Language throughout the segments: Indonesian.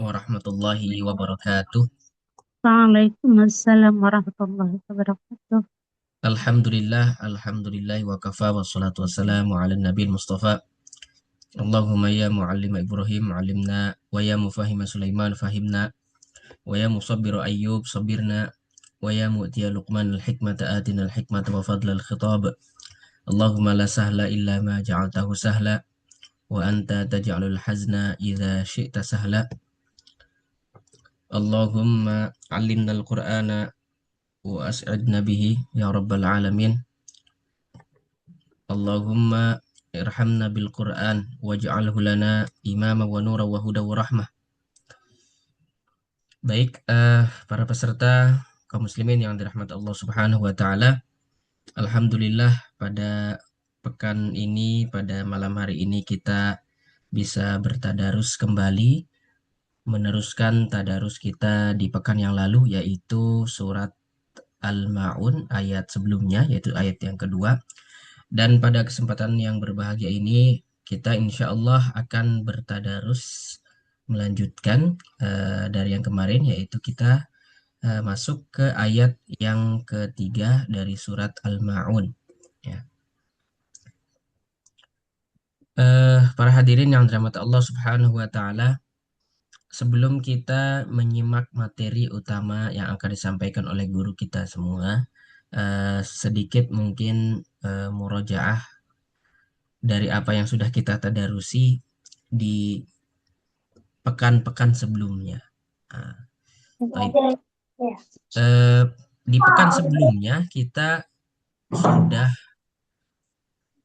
warahmatullahi wabarakatuh. Waalaikumsalam warahmatullahi wabarakatuh. Alhamdulillah wa kafa wassalatu wassalamu ala nabil mustafa. Allahumma ya muallima Ibrahim alimna wa ya mufahima Sulaiman fahimna wa ya musabbiru Ayyub sabirna wa ya mu'tiya Luqman al-hikmata atina al-hikmata wa fadla al-khitab. Allahumma la sahla illa ma ja'altahu sahla wa anta taj'alul hazna idza syi'ta sahla. Allahumma 'allimna al-Qur'ana wa as'idna bihi ya rabbal alamin. Allahumma irhamna bil Qur'an waj'alhu lana imama wa nura wa huda wa rahmah. Baik, para peserta kaum muslimin yang dirahmati Allah Subhanahu wa taala. Alhamdulillah pada pekan ini, pada malam hari ini kita bisa bertadarus kembali, meneruskan tadarus kita di pekan yang lalu, yaitu surat Al-Ma'un ayat sebelumnya, yaitu ayat yang kedua. Dan pada kesempatan yang berbahagia ini, kita insya Allah akan bertadarus melanjutkan dari yang kemarin, yaitu kita masuk ke ayat yang ketiga dari surat Al-Ma'un. Ya. Para hadirin yang dirahmati Allah Subhanahu wa Ta'ala, sebelum kita menyimak materi utama yang akan disampaikan oleh guru kita semua, sedikit mungkin murojaah dari apa yang sudah kita tadarusi di pekan-pekan sebelumnya. Nah, baik. Di pekan sebelumnya kita sudah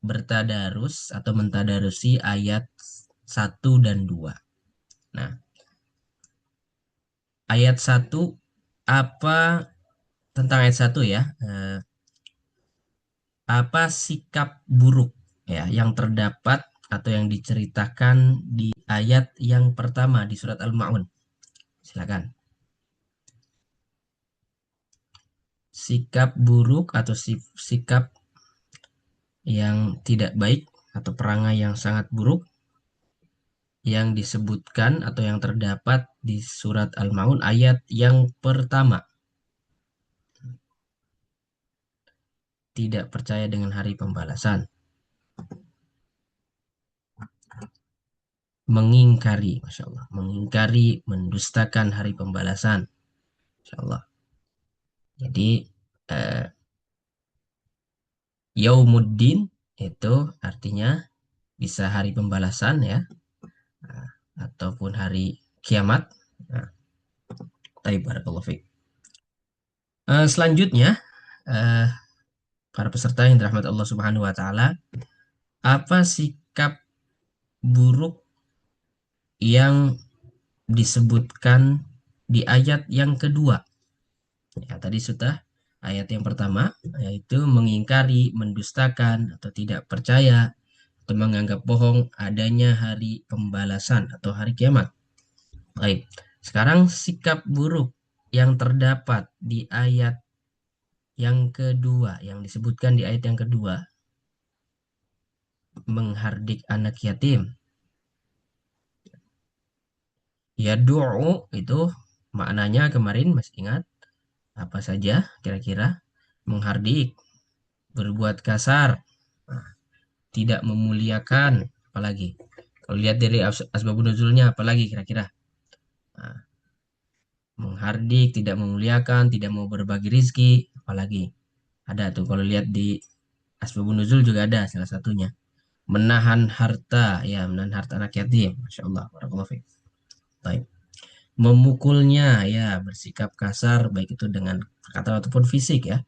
bertadarus atau mentadarusi ayat 1 dan 2. Nah, ayat 1 apa tentang ayat 1 ya? Apa sikap buruk ya yang terdapat atau yang diceritakan di ayat yang pertama di surat Al-Ma'un? Silakan. Sikap buruk atau sikap yang tidak baik atau perangai yang sangat buruk yang disebutkan atau yang terdapat di surat Al-Ma'un ayat yang pertama. Tidak percaya dengan hari pembalasan. Mengingkari, Masya Allah. Mengingkari, mendustakan hari pembalasan. Masya Allah. Jadi, eh, Yaumuddin itu artinya bisa hari pembalasan ya, nah, ataupun hari kiamat. Nah, taib barakallahu fiik. Selanjutnya, eh, para peserta yang dirahmati Allah Subhanahu wa taala, apa sikap buruk yang disebutkan di ayat yang kedua? Ya, tadi sudah ayat yang pertama, yaitu mengingkari, mendustakan, atau tidak percaya, atau menganggap bohong adanya hari pembalasan atau hari kiamat. Baik, sekarang sikap buruk yang terdapat di ayat yang kedua, yang disebutkan di ayat yang kedua, menghardik anak yatim. Yad'u itu maknanya kemarin masih ingat apa saja kira-kira? Menghardik, berbuat kasar, nah, tidak memuliakan, apalagi. Kalau lihat dari asbabun nuzulnya apalagi kira-kira? Nah, menghardik, tidak memuliakan, tidak mau berbagi rizki, apalagi. Ada tuh kalau lihat di asbabun nuzul juga ada salah satunya. Menahan harta, ya menahan harta anak yatim. Masya Allah, barakallahu fiik. Baik. Memukulnya, ya bersikap kasar, baik itu dengan kata ataupun fisik ya.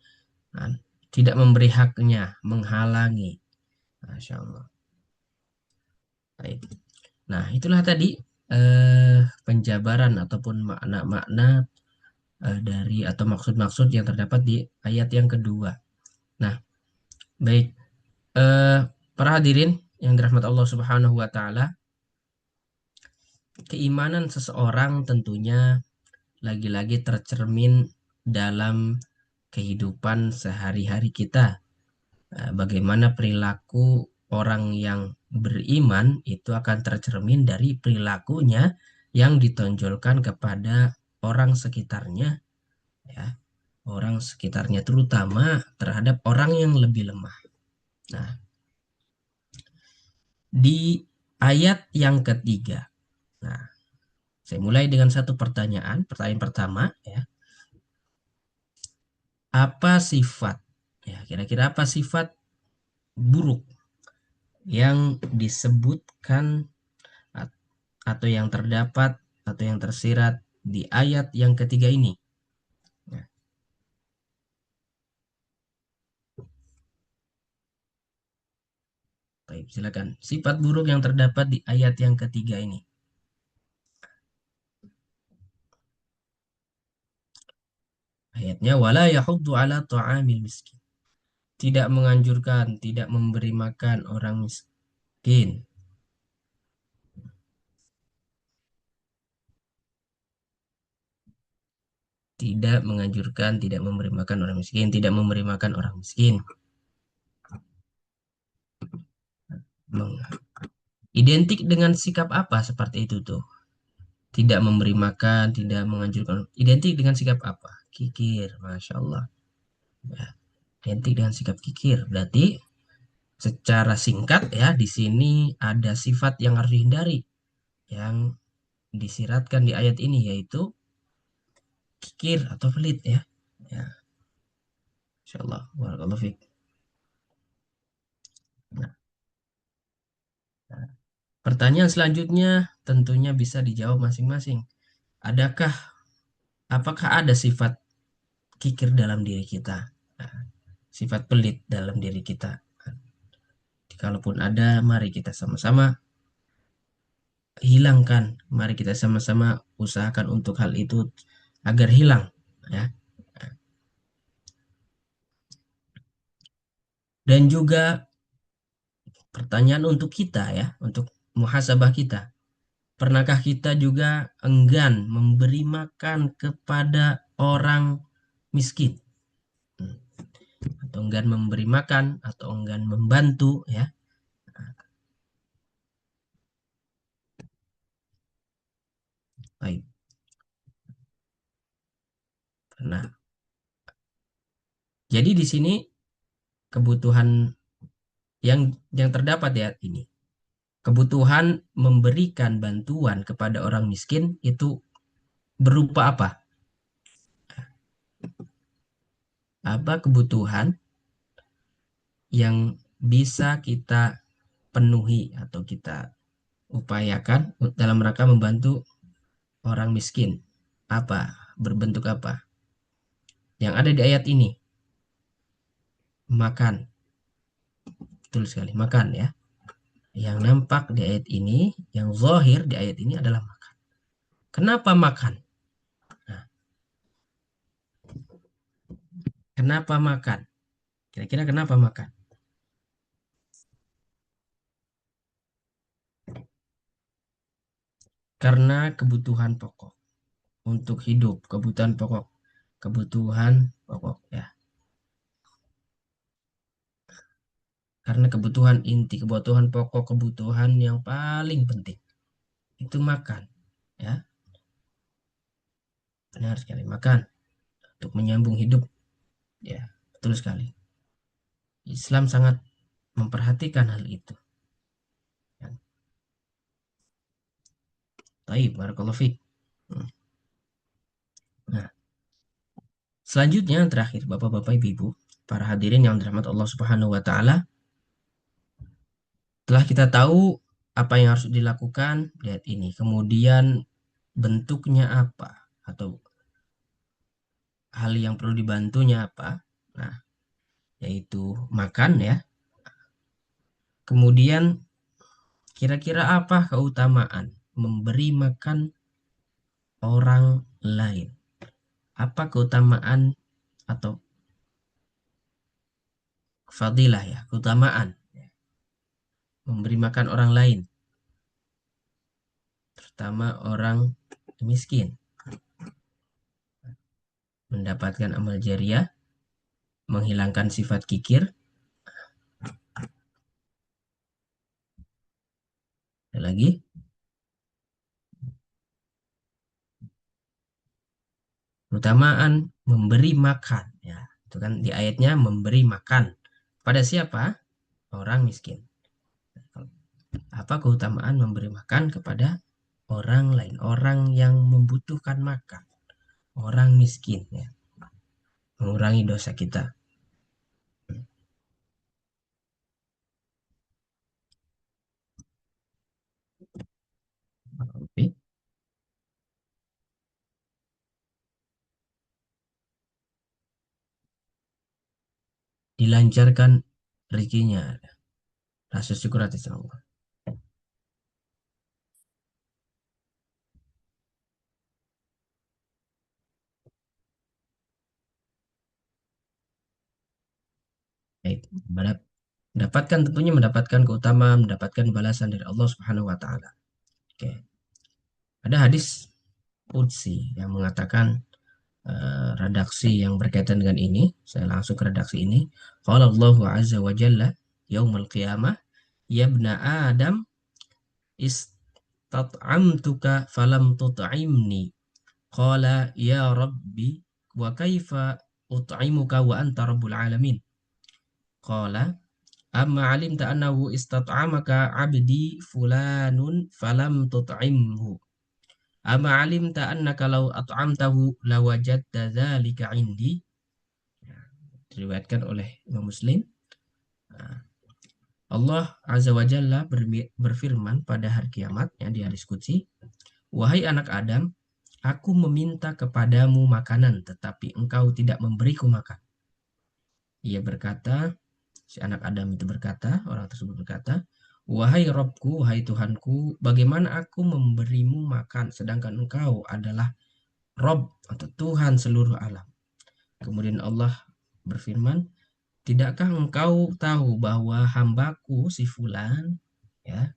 Nah, tidak memberi haknya, menghalangi. Masya Allah. Baik. Nah, itulah tadi penjabaran ataupun makna-makna dari atau maksud-maksud yang terdapat di ayat yang kedua. Nah, baik. Eh, para hadirin yang dirahmati Allah Subhanahu wa taala, keimanan seseorang tentunya lagi-lagi tercermin dalam kehidupan sehari-hari kita. Bagaimana perilaku orang yang beriman itu akan tercermin dari perilakunya yang ditonjolkan kepada orang sekitarnya, ya, orang sekitarnya terutama terhadap orang yang lebih lemah. Nah, di ayat yang ketiga, nah, saya mulai dengan satu pertanyaan. Pertanyaan pertama, ya, apa sifat, ya, kira-kira apa sifat buruk yang disebutkan atau yang terdapat atau yang tersirat di ayat yang ketiga ini? Nah, baik, silakan. Sifat buruk yang terdapat di ayat yang ketiga ini. Ayatnya wala yahuddu ala ta'amil miskin. Tidak menganjurkan, tidak memberi makan orang miskin. Tidak menganjurkan, tidak memberi makan orang miskin, tidak memberi makan orang miskin. Identik dengan sikap apa seperti itu tuh? Tidak memberi makan, tidak menganjurkan. Identik dengan sikap apa? Kikir, Masya Allah. Ya, identik dengan sikap kikir. Berarti secara singkat ya, di sini ada sifat yang harus dihindari. Yang disiratkan di ayat ini yaitu kikir atau pelit ya. Ya, Masya Allah. Barakallahu fiik. Nah, nah, pertanyaan selanjutnya tentunya bisa dijawab masing-masing. Adakah, apakah ada sifat kikir dalam diri kita? Nah, sifat pelit dalam diri kita. Kalaupun ada, mari kita sama-sama hilangkan. Mari kita sama-sama usahakan untuk hal itu agar hilang. Ya. Dan juga pertanyaan untuk kita ya, untuk muhasabah kita. Pernahkah kita juga enggan memberi makan kepada orang miskin? Hmm. Atau enggan memberi makan, atau enggan membantu ya. Baik. Nah, jadi di sini kebutuhan yang terdapat ya ini. Kebutuhan memberikan bantuan kepada orang miskin itu berupa apa? Apa kebutuhan yang bisa kita penuhi atau kita upayakan dalam rangka membantu orang miskin? Apa? Berbentuk apa? Yang ada di ayat ini, makan. Betul sekali, makan ya. Yang nampak di ayat ini, yang zahir di ayat ini adalah makan. Kenapa makan? Nah, kenapa makan? Kira-kira kenapa makan? Karena kebutuhan pokok untuk hidup, kebutuhan pokok, kebutuhan pokok ya. Karena kebutuhan inti, kebutuhan pokok, kebutuhan yang paling penting itu makan ya. Benar sekali, makan untuk menyambung hidup ya. Betul sekali. Islam sangat memperhatikan hal itu. Ya. Taib, barakallahu fiik. Hmm. Nah, selanjutnya yang terakhir, Bapak-bapak, Ibu-ibu, para hadirin yang dirahmati Allah Subhanahu wa taala, telah kita tahu apa yang harus dilakukan, lihat ini. Kemudian bentuknya apa atau hal yang perlu dibantunya apa? Nah, yaitu makan ya. Kemudian kira-kira apa keutamaan memberi makan orang lain? Apa keutamaan atau fadilah ya, keutamaan memberi makan orang lain, terutama orang miskin, mendapatkan amal jariah, menghilangkan sifat kikir. Ada lagi? keutamaan memberi makan. Ya, itu kan di ayatnya memberi makan. Pada siapa? Orang miskin. Apa keutamaan memberi makan kepada orang lain, orang yang membutuhkan makan, orang miskin, ya, mengurangi dosa kita. Oke. Dilancarkan rezekinya. Rasa syukur atas Allah. Baik. Mendapatkan tentunya mendapatkan keutamaan, mendapatkan balasan dari Allah Subhanahu wa taala. Oke. Ada hadis qudsi yang mengatakan redaksi yang berkaitan dengan ini. Saya langsung ke redaksi ini. Qala Allahu azza wa jalla yaumul qiyamah ya ibna Adam istat'amtuka falam tut'imni. Qala ya Rabbi wa kaifa ut'imuka wa anta rabbul alamin. Qala amma alimta annahu istat'amaka abdi fulanun falam tut'imhu. Amma alimta annaka law at'amtahu lawajadta dzalika indi. Diriwayatkan oleh Imam Muslim. Nah, Allah Azza wa Jalla berfirman pada hari kiamat, yang di hadis qudsi, wahai anak Adam, aku meminta kepadamu makanan, tetapi engkau tidak memberiku makan. Ia berkata, si anak Adam itu berkata, orang tersebut berkata, wahai Robku, wahai Tuhanku, bagaimana aku memberimu makan, sedangkan engkau adalah Rob atau Tuhan seluruh alam. Kemudian Allah berfirman, tidakkah engkau tahu bahwa hambaku si Fulan, ya,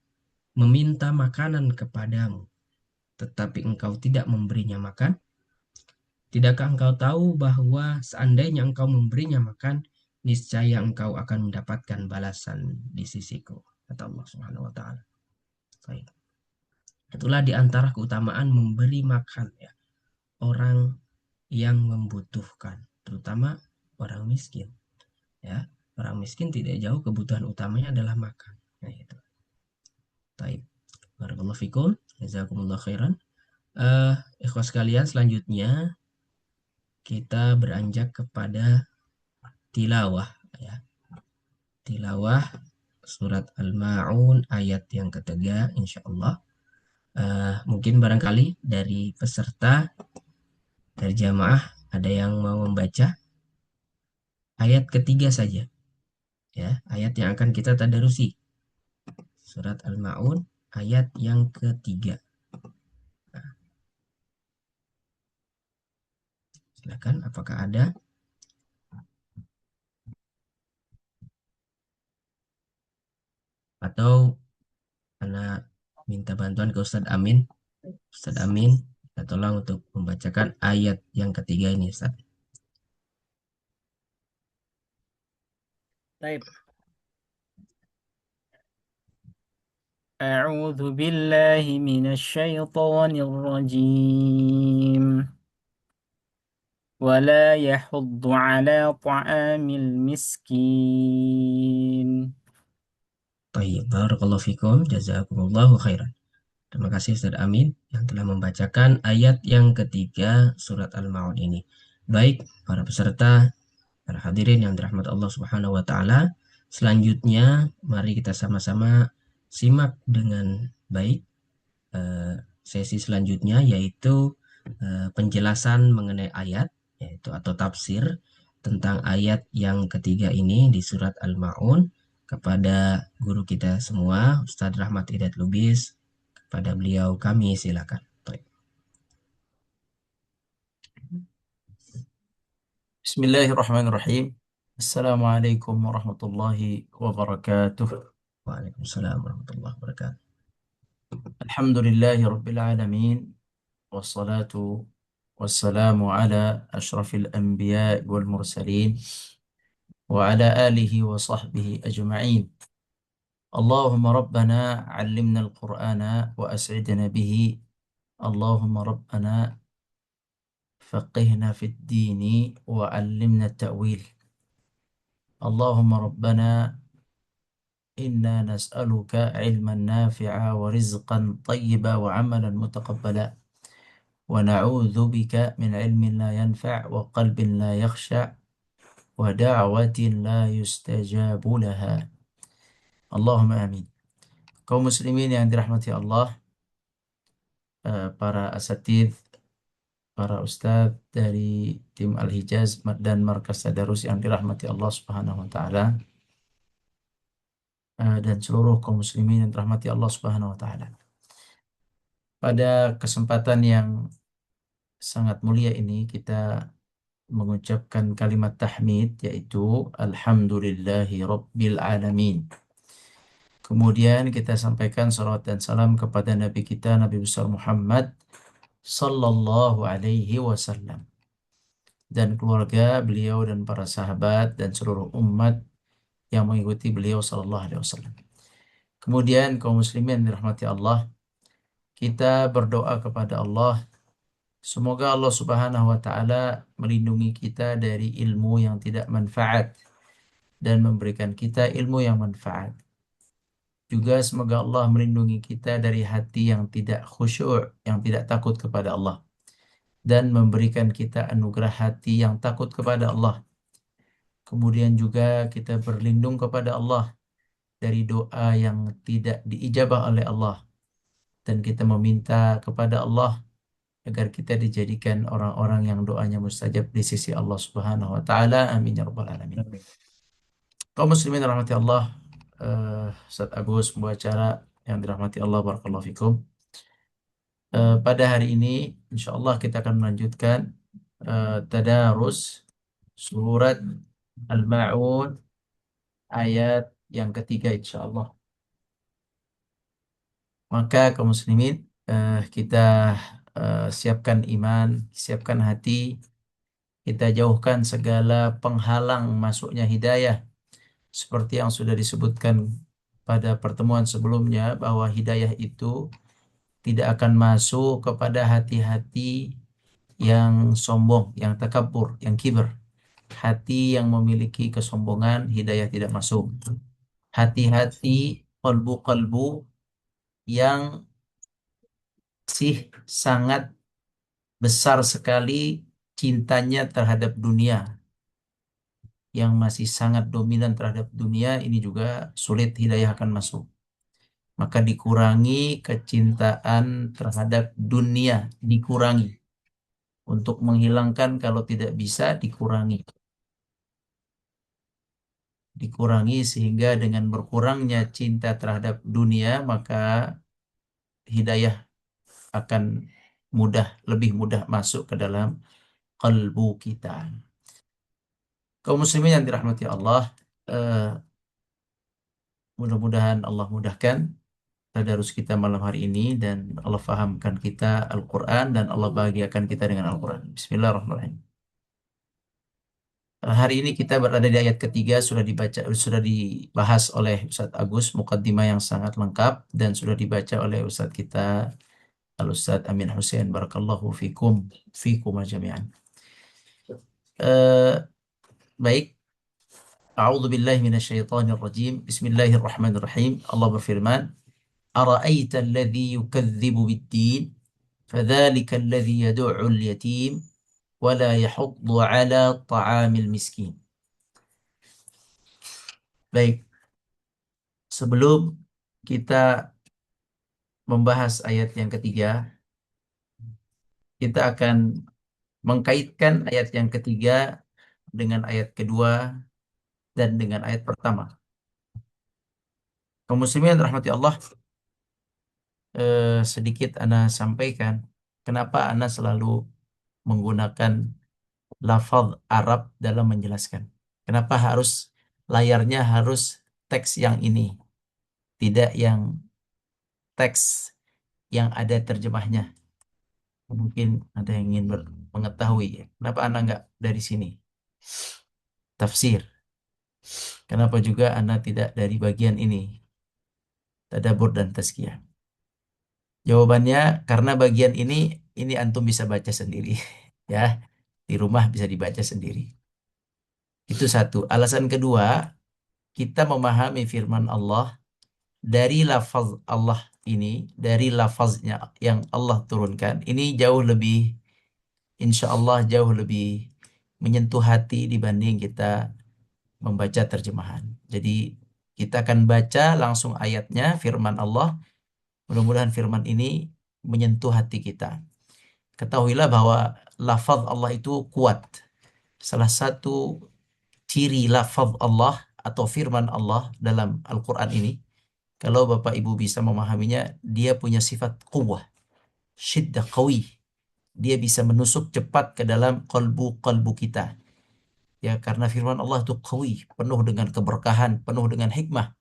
meminta makanan kepadamu, tetapi engkau tidak memberinya makan? Tidakkah engkau tahu bahwa seandainya engkau memberinya makan, niscaya engkau akan mendapatkan balasan di sisiku, kata Allah Subhanahu wa taala. Baik. Itulah di antara keutamaan memberi makan, ya, orang yang membutuhkan, terutama orang miskin, ya. Orang miskin tidak jauh kebutuhan utamanya adalah makan. Nah, itu. Baik. Barakallahu fikum. Jazakumullah khairan. Ikhwas sekalian, selanjutnya kita beranjak kepada tilawah, ya. Tilawah surat Al-Ma'un ayat yang ketiga, insya Allah. Mungkin barangkali dari peserta, dari jamaah, ada yang mau membaca ayat ketiga saja, ya, ayat yang akan kita tadarusi. Surat Al-Ma'un ayat yang ketiga. Nah, silakan, apakah ada? Atau anak minta bantuan ke Ustadz Amin. Ustadz Amin, kita tolong untuk membacakan ayat yang ketiga ini, Ustadz. طيب أعوذ بالله من الشيطان الرجيم ولا يحض على طعام المسكين. Baik, barakallahu fikum, jazakumullahu khairan. Terima kasih Ustaz Amin yang telah membacakan ayat yang ketiga surat Al-Ma'un ini. Baik, para peserta, para hadirin yang dirahmati Allah Subhanahu wa taala, selanjutnya mari kita sama-sama simak dengan baik sesi selanjutnya, yaitu penjelasan mengenai ayat, yaitu atau tafsir tentang ayat yang ketiga ini di surat Al-Ma'un kepada guru kita semua, Ustadz Rahmat Hidayat Lubis. Pada beliau kami silakan. Baik. بسم الله الرحمن الرحيم. السلام عليكم ورحمة الله وبركاته. Waalaikumsalam warahmatullahi wabarakatuh. الحمد لله رب العالمين، والصلاة والسلام على أشرف الأنبياء والمرسلين وعلى آله وصحبه أجمعين. اللهم ربنا علمنا القرآن وأسعدنا به. اللهم ربنا فقهنا في الدين وعلمنا التأويل. اللهم ربنا إنا نسألك علما نافعا ورزقا طيبا وعملا متقبلا، ونعوذ بك من علم لا ينفع وقلب لا يخشع ودعوة لا يستجاب لها. Allahumma amin. Kaum muslimin yang dirahmati Allah, para asatidz, para ustadz dari tim Al-Hijaz dan Markas Tadarus yang dirahmati Allah Subhanahu wa taala, dan seluruh kaum muslimin yang dirahmati Allah Subhanahu wa taala. Pada kesempatan yang sangat mulia ini kita mengucapkan kalimat tahmid, yaitu Alhamdulillahi Rabbil Alamin. Kemudian kita sampaikan salawat dan salam kepada Nabi kita, Nabi besar Muhammad Sallallahu Alaihi Wasallam, dan keluarga beliau dan para sahabat dan seluruh umat yang mengikuti beliau Sallallahu Alaihi Wasallam. Kemudian kaum muslimin yang dirahmati Allah, kita berdoa kepada Allah, semoga Allah Subhanahu wa taala melindungi kita dari ilmu yang tidak manfaat dan memberikan kita ilmu yang manfaat. Juga semoga Allah melindungi kita dari hati yang tidak khusyuk, yang tidak takut kepada Allah, dan memberikan kita anugerah hati yang takut kepada Allah. Kemudian juga kita berlindung kepada Allah dari doa yang tidak diijabah oleh Allah, dan kita meminta kepada Allah agar kita dijadikan orang-orang yang doanya mustajab di sisi Allah Subhanahu wa taala. Amin ya rabbal alamin. Kaum muslimin rahmati Allah, Ustaz Agus, pembawa acara yang dirahmati Allah, barakallahu fikum. Pada hari ini insya Allah kita akan melanjutkan tadarus surat Al-Ma'un ayat yang ketiga insya Allah. Maka kaum muslimin, kita siapkan iman, siapkan hati, kita jauhkan segala penghalang masuknya hidayah, seperti yang sudah disebutkan pada pertemuan sebelumnya, bahwa hidayah itu tidak akan masuk kepada hati-hati yang sombong, yang takabur, yang kiber. Hati yang memiliki kesombongan, hidayah tidak masuk. Hati-hati, kalbu-kalbu yang sih sangat besar sekali cintanya terhadap dunia, yang masih sangat dominan terhadap dunia, ini juga sulit hidayah akan masuk. Maka dikurangi kecintaan terhadap dunia, dikurangi. Untuk menghilangkan kalau tidak bisa, dikurangi. Dikurangi sehingga dengan berkurangnya cinta terhadap dunia, maka hidayah akan lebih mudah masuk ke dalam kalbu kita. Kaum muslimin yang dirahmati Allah, eh, mudah-mudahan Allah mudahkan tadarus kita malam hari ini, dan Allah fahamkan kita Al-Quran, dan Allah bahagiakan kita dengan Al-Quran. Bismillahirrahmanirrahim. Hari ini kita berada di ayat ketiga, sudah dibahas oleh Ustadz Agus, mukaddimah yang sangat lengkap, dan sudah dibaca oleh Ustadz kita Al-Ustadz Amin Hussein. Barakallahu fikum jami'an. Baik. A'udzu billahi minasyaitonir rajim. Bismillahirrahmanirrahim. Allah berfirman, "Ara'aita alladhi yukadzibu bid-din, fadzalika alladhi yad'u'ul yatim wa la yahuddu 'ala ta'amil miskin." Baik, sebelum kita membahas ayat yang ketiga, kita akan mengkaitkan ayat yang ketiga dengan ayat kedua dan dengan ayat pertama. Kaum muslimin rahmati Allah, sedikit Ana sampaikan kenapa Ana selalu menggunakan lafaz Arab dalam menjelaskan. Kenapa layarnya harus teks yang ini, tidak yang teks yang ada terjemahnya. Mungkin ada yang ingin mengetahui ya, kenapa Anda nggak dari sini tafsir? Kenapa juga Anda tidak dari bagian ini, tadabbur dan tazkiyah? Jawabannya karena bagian ini antum bisa baca sendiri. Ya, di rumah bisa dibaca sendiri. Itu satu. Alasan kedua, kita memahami firman Allah dari lafaz Allah ini, dari lafaznya yang Allah turunkan, ini jauh lebih, insya Allah jauh lebih menyentuh hati dibanding kita membaca terjemahan. Jadi kita akan baca langsung ayatnya, firman Allah. Mudah-mudahan firman ini menyentuh hati kita. Ketahuilah bahwa lafaz Allah itu kuat. Salah satu ciri lafaz Allah atau firman Allah dalam Al-Quran ini, kalau Bapak Ibu bisa memahaminya, dia punya sifat quwwah, syiddah, qawi. Dia bisa menusuk cepat ke dalam kalbu-kalbu kita. Ya, karena firman Allah itu qawi, penuh dengan keberkahan, penuh dengan hikmah.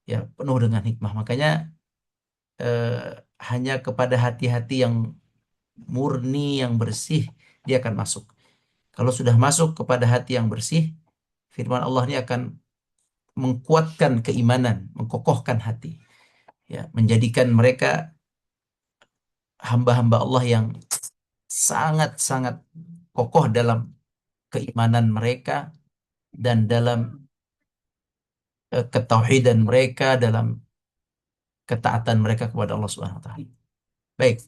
Ya, penuh dengan hikmah. Makanya eh, hanya kepada hati-hati yang murni, yang bersih, dia akan masuk. Kalau sudah masuk kepada hati yang bersih, firman Allah ini akan mengkuatkan keimanan, mengkokohkan hati, ya, menjadikan mereka hamba-hamba Allah yang sangat-sangat kokoh dalam keimanan mereka dan dalam ketauhidan mereka, dalam ketaatan mereka kepada Allah Subhanahu wa taala. Baik,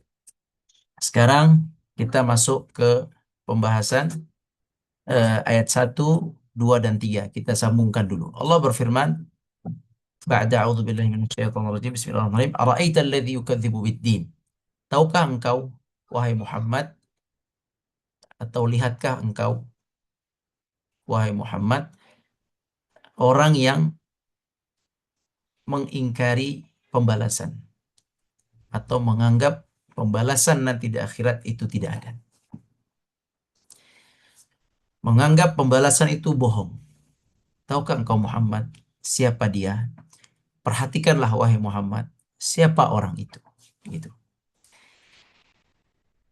sekarang kita masuk ke pembahasan ayat 1, 2, dan 3. Kita sambungkan dulu. Allah berfirman, Ba'da a'udzu billahi minasyaitonir rajim. Bismillahirrahmanirrahim. Ara'aita alladzi yukadzibu bid-din? Tahukah engkau, wahai Muhammad, atau lihatkah engkau, wahai Muhammad, orang yang mengingkari pembalasan atau menganggap pembalasan nanti di akhirat itu tidak ada. Menganggap pembalasan itu bohong. Tahukah engkau Muhammad siapa dia? Perhatikanlah wahai Muhammad, siapa orang itu? Gitu.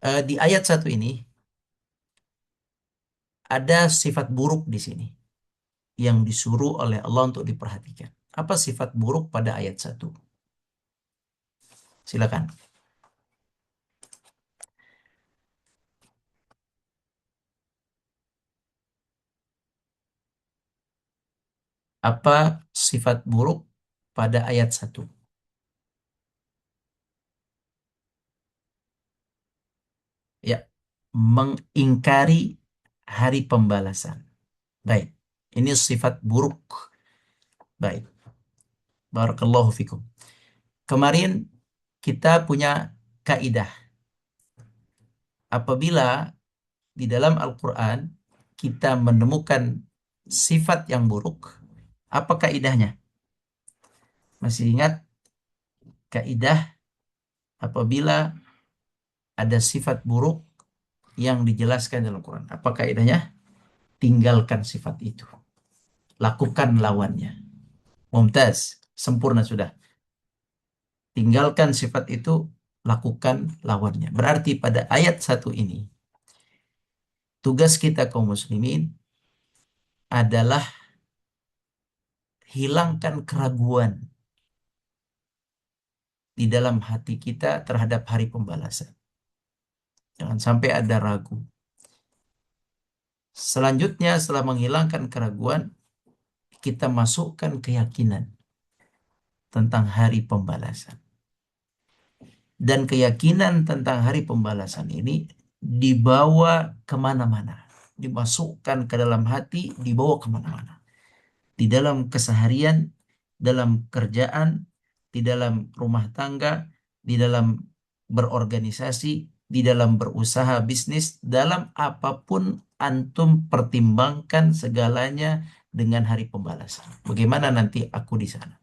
Di ayat 1 ini ada sifat buruk di sini yang disuruh oleh Allah untuk diperhatikan. Apa sifat buruk pada ayat 1? Silakan. Apa sifat buruk pada ayat 1? Ya, mengingkari hari pembalasan. Baik, ini sifat buruk. Baik, barakallahu fikum. Kemarin kita punya kaidah. Apabila di dalam Al-Quran kita menemukan sifat yang buruk, apa kaidahnya? Masih ingat kaidah apabila ada sifat buruk yang dijelaskan dalam Al-Quran? Apa kaidahnya? Tinggalkan sifat itu. Lakukan lawannya. Mumtaz, sempurna sudah. Tinggalkan sifat itu, lakukan lawannya. Berarti pada ayat 1 ini, tugas kita kaum muslimin adalah hilangkan keraguan di dalam hati kita terhadap hari pembalasan. Jangan sampai ada ragu. Selanjutnya setelah menghilangkan keraguan, kita masukkan keyakinan tentang hari pembalasan. Dan keyakinan tentang hari pembalasan ini dibawa kemana-mana. Dimasukkan ke dalam hati, dibawa kemana-mana. Di dalam keseharian, dalam kerjaan, di dalam rumah tangga, di dalam berorganisasi, di dalam berusaha bisnis, dalam apapun antum pertimbangkan segalanya dengan hari pembalasan. Bagaimana nanti aku di sana?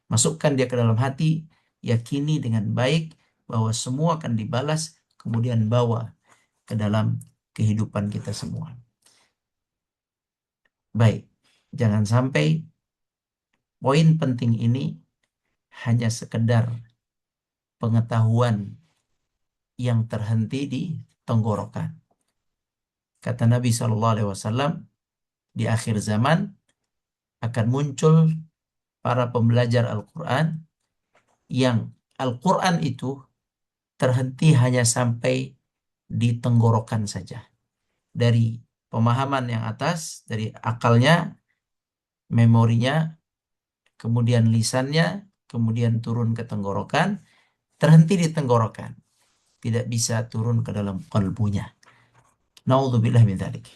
Masukkan dia ke dalam hati, yakini dengan baik bahwa semua akan dibalas, kemudian bawa ke dalam kehidupan kita semua. Baik, jangan sampai poin penting ini hanya sekedar pengetahuan yang terhenti di tenggorokan. Kata Nabi SAW, di akhir zaman akan muncul para pembelajar Al-Quran yang Al-Quran itu terhenti hanya sampai di tenggorokan saja. Dari pemahaman yang atas, dari akalnya, memorinya, kemudian lisannya, kemudian turun ke tenggorokan, terhenti di tenggorokan. Tidak bisa turun ke dalam kalbunya. Naudzubillah min dzalik.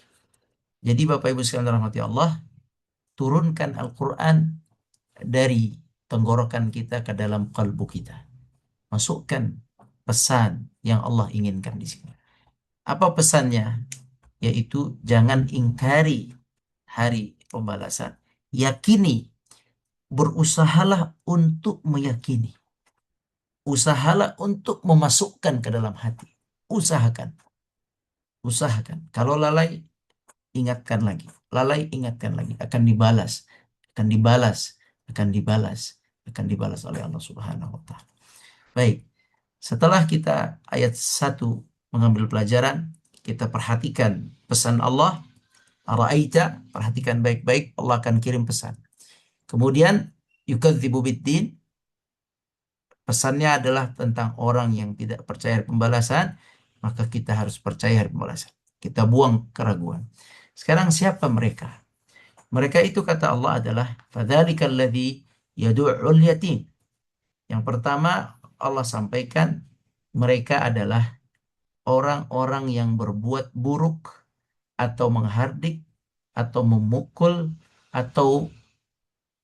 Jadi Bapak Ibu sekalian rahmati Allah, turunkan Al-Quran dari tenggorokan kita ke dalam kalbu kita. Masukkan pesan yang Allah inginkan di sini. Apa pesannya? Yaitu jangan ingkari hari pembalasan. Yakini, berusahalah untuk meyakini. Usahalah untuk memasukkan ke dalam hati. Usahakan, usahakan. Kalau lalai, ingatkan lagi. Lalai, ingatkan lagi. Akan dibalas, akan dibalas, akan dibalas, akan dibalas oleh Allah Subhanahu wa Ta'ala. Baik, setelah kita ayat 1 mengambil pelajaran, kita perhatikan pesan Allah. Ara'aita, perhatikan baik-baik, Allah akan kirim pesan. Kemudian yukadzibu biddin, pesannya adalah tentang orang yang tidak percaya pembalasan, maka kita harus percaya pembalasan. Kita buang keraguan. Sekarang siapa mereka? Mereka itu kata Allah adalah fadzalikal ladzi yad'ul yatim. Yang pertama Allah sampaikan mereka adalah orang-orang yang berbuat buruk atau menghardik atau memukul atau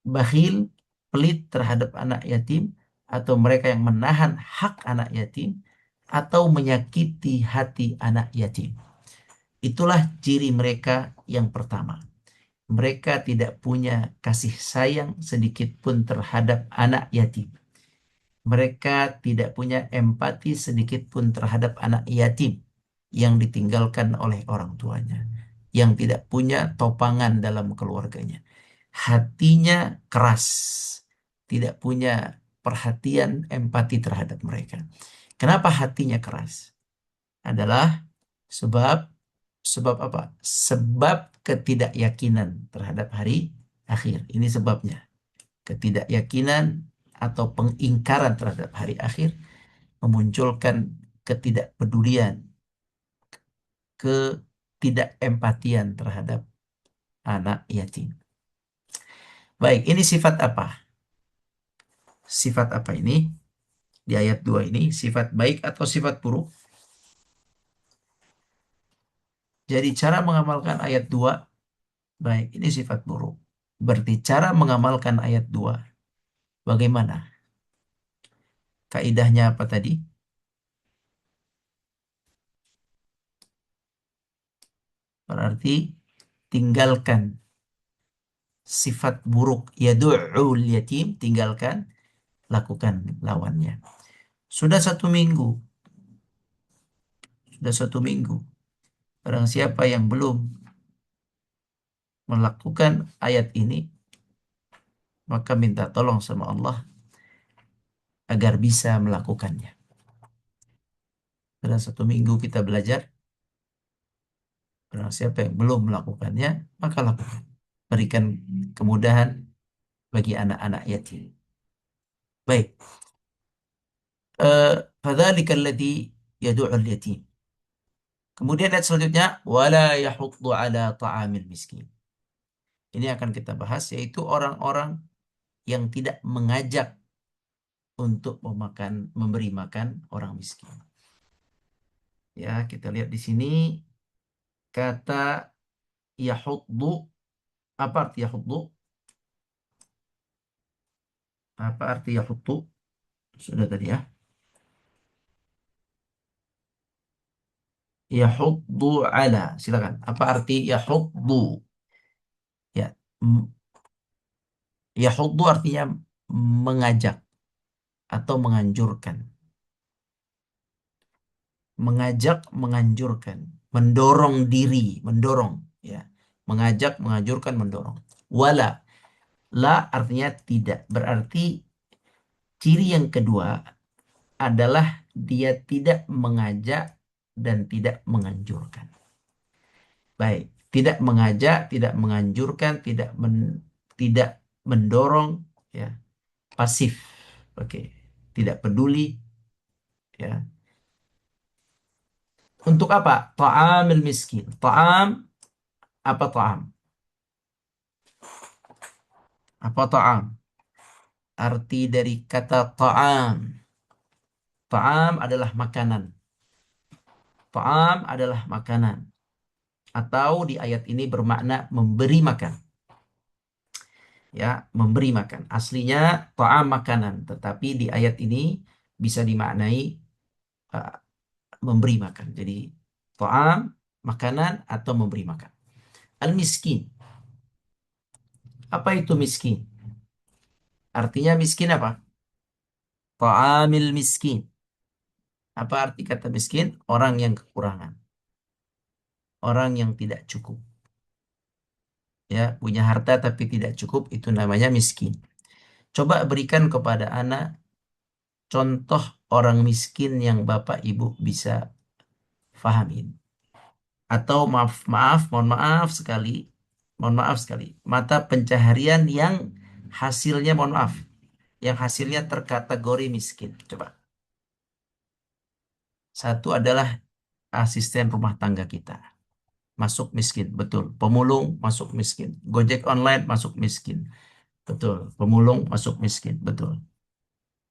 bakhil, pelit terhadap anak yatim, atau mereka yang menahan hak anak yatim, atau menyakiti hati anak yatim. Itulah ciri mereka yang pertama. Mereka tidak punya kasih sayang sedikit pun terhadap anak yatim. Mereka tidak punya empati sedikit pun terhadap anak yatim yang ditinggalkan oleh orang tuanya, yang tidak punya topangan dalam keluarganya. Hatinya keras, tidak punya perhatian empati terhadap mereka. Kenapa hatinya keras? Adalah sebab sebab apa? Sebab ketidakyakinan terhadap hari akhir. Ini sebabnya. Ketidakyakinan atau pengingkaran terhadap hari akhir memunculkan ketidakpedulian, ketidakempatian terhadap anak yatim. Baik, ini sifat apa? Sifat apa ini? Di ayat 2 ini, sifat baik atau sifat buruk? Jadi cara mengamalkan ayat 2, baik, ini sifat buruk. Berarti cara mengamalkan ayat 2, bagaimana? Kaidahnya apa tadi? Berarti tinggalkan sifat buruk yadu'ul yatim, tinggalkan, lakukan lawannya. Sudah 1 minggu, sudah 1 minggu. Barang siapa yang belum melakukan ayat ini, maka minta tolong sama Allah agar bisa melakukannya. Sudah 1 minggu kita belajar, barang siapa yang belum melakukannya, maka lakukan. Berikan kemudahan bagi anak-anak yatim. Baik. Fadzalika alladzi yad'ul yatim. Kemudian ayat selanjutnya, wala yahuddu ala ta'amil miskin. Ini akan kita bahas, yaitu orang-orang yang tidak mengajak untuk memberi makan orang miskin. Ya, kita lihat di sini kata yahuddu. Apa arti yahuddu? Apa arti yahuddu? Sudah tadi ya. Yahuddu ala. Silakan. Apa arti yahuddu? Ya. Yahuddu artinya mengajak atau menganjurkan. Mengajak, menganjurkan, mendorong diri, mendorong, ya. Mengajak, menganjurkan, mendorong. Wala, la artinya tidak. Berarti ciri yang kedua adalah dia tidak mengajak dan tidak menganjurkan. Baik, tidak mengajak, tidak menganjurkan, tidak mendorong, ya. Pasif. Oke. Tidak peduli, ya. Untuk apa? Ta'amil miskin. Ta'am, apa ta'am? Apa ta'am? Arti dari kata ta'am. Ta'am adalah makanan. Ta'am adalah makanan. Atau di ayat ini bermakna memberi makan. Ya, memberi makan. Aslinya ta'am makanan. Tetapi di ayat ini bisa dimaknai uh, memberi makan. Jadi ta'am, makanan atau memberi makan. Al-miskin. Apa itu miskin? Artinya miskin apa? Ta'amil miskin. Apa arti kata miskin? Orang yang kekurangan. Orang yang tidak cukup. Ya, punya harta tapi tidak cukup itu namanya miskin. Coba berikan kepada anak contoh orang miskin yang Bapak Ibu bisa fahamin. Atau mohon maaf sekali, mohon maaf sekali. Mata pencaharian yang hasilnya, mohon maaf, yang hasilnya terkategori miskin. Coba. Satu adalah asisten rumah tangga kita. Masuk miskin, betul. Pemulung masuk miskin. Gojek online masuk miskin, betul. Pemulung masuk miskin, betul.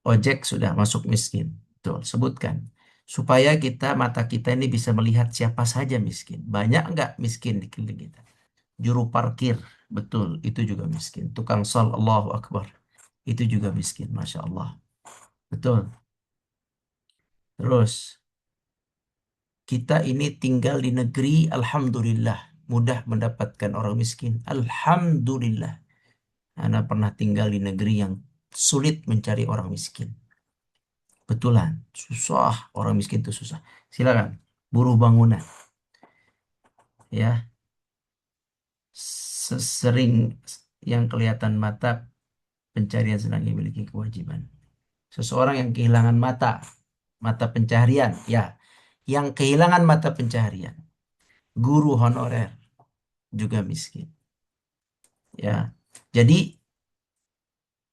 Ojek sudah masuk miskin, betul. Sebutkan. Supaya mata kita ini bisa melihat siapa saja miskin. Banyak nggak miskin di keliling kita? Juru parkir, betul. Itu juga miskin. Tukang sol, Allahu Akbar. Itu juga miskin, Masya Allah. Betul. Terus, kita ini tinggal di negeri, Alhamdulillah. Mudah mendapatkan orang miskin. Alhamdulillah. Anda pernah tinggal di negeri yang sulit mencari orang miskin. Betulan, susah. Orang miskin itu susah. Silakan, buruh bangunan. Ya, sesering yang kelihatan mata, pencarian sedang memiliki kewajiban. Seseorang yang kehilangan mata pencaharian, ya, yang kehilangan mata pencaharian. Guru honorer juga miskin. Ya, jadi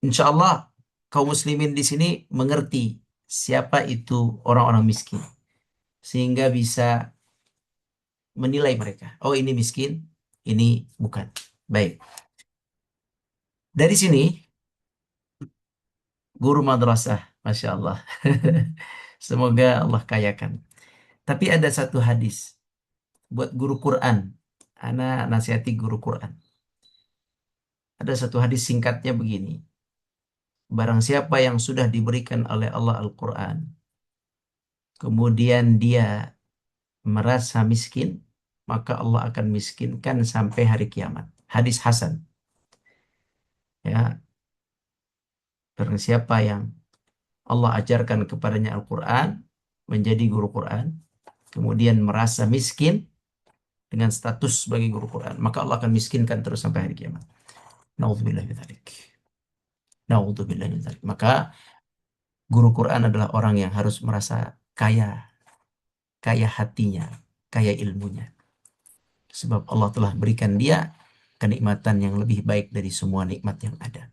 insya Allah kaum muslimin di sini mengerti siapa itu orang-orang miskin, sehingga bisa menilai mereka. Oh ini miskin, ini bukan. Baik. Dari sini guru madrasah, Masya Allah. Semoga Allah kayakan. Tapi ada satu hadis buat guru Quran. Anak nasihati guru Quran. Ada satu hadis singkatnya begini. Barang siapa yang sudah diberikan oleh Allah Al-Quran, kemudian dia merasa miskin, maka Allah akan miskinkan sampai hari kiamat. Hadis Hasan. Ya, barang siapa yang Allah ajarkan kepadanya Al-Quran, menjadi guru Quran, kemudian merasa miskin dengan status sebagai guru Quran, maka Allah akan miskinkan terus sampai hari kiamat. Nauzubillah min dzalik. Nauzubillah min dzalik. Maka guru Quran adalah orang yang harus merasa kaya, kaya hatinya, kaya ilmunya. Sebab Allah telah berikan dia kenikmatan yang lebih baik dari semua nikmat yang ada.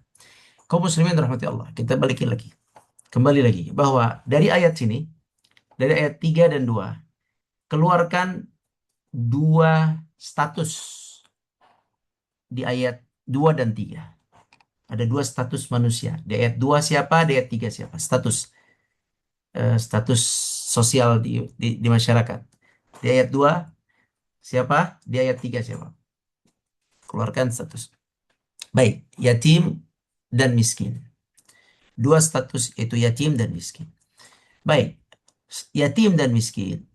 Kaum muslimin rahmati Allah, kita balikin lagi. Kembali lagi bahwa dari ayat sini, dari ayat 3 dan 2, keluarkan dua status di ayat 2 dan 3. Ada dua status manusia. Di ayat 2 siapa, di ayat 3 siapa. Status sosial di masyarakat. Di ayat 2 siapa, di ayat 3 siapa. Keluarkan status. Baik, yatim dan miskin. Dua status itu yatim dan miskin. Baik, yatim dan miskin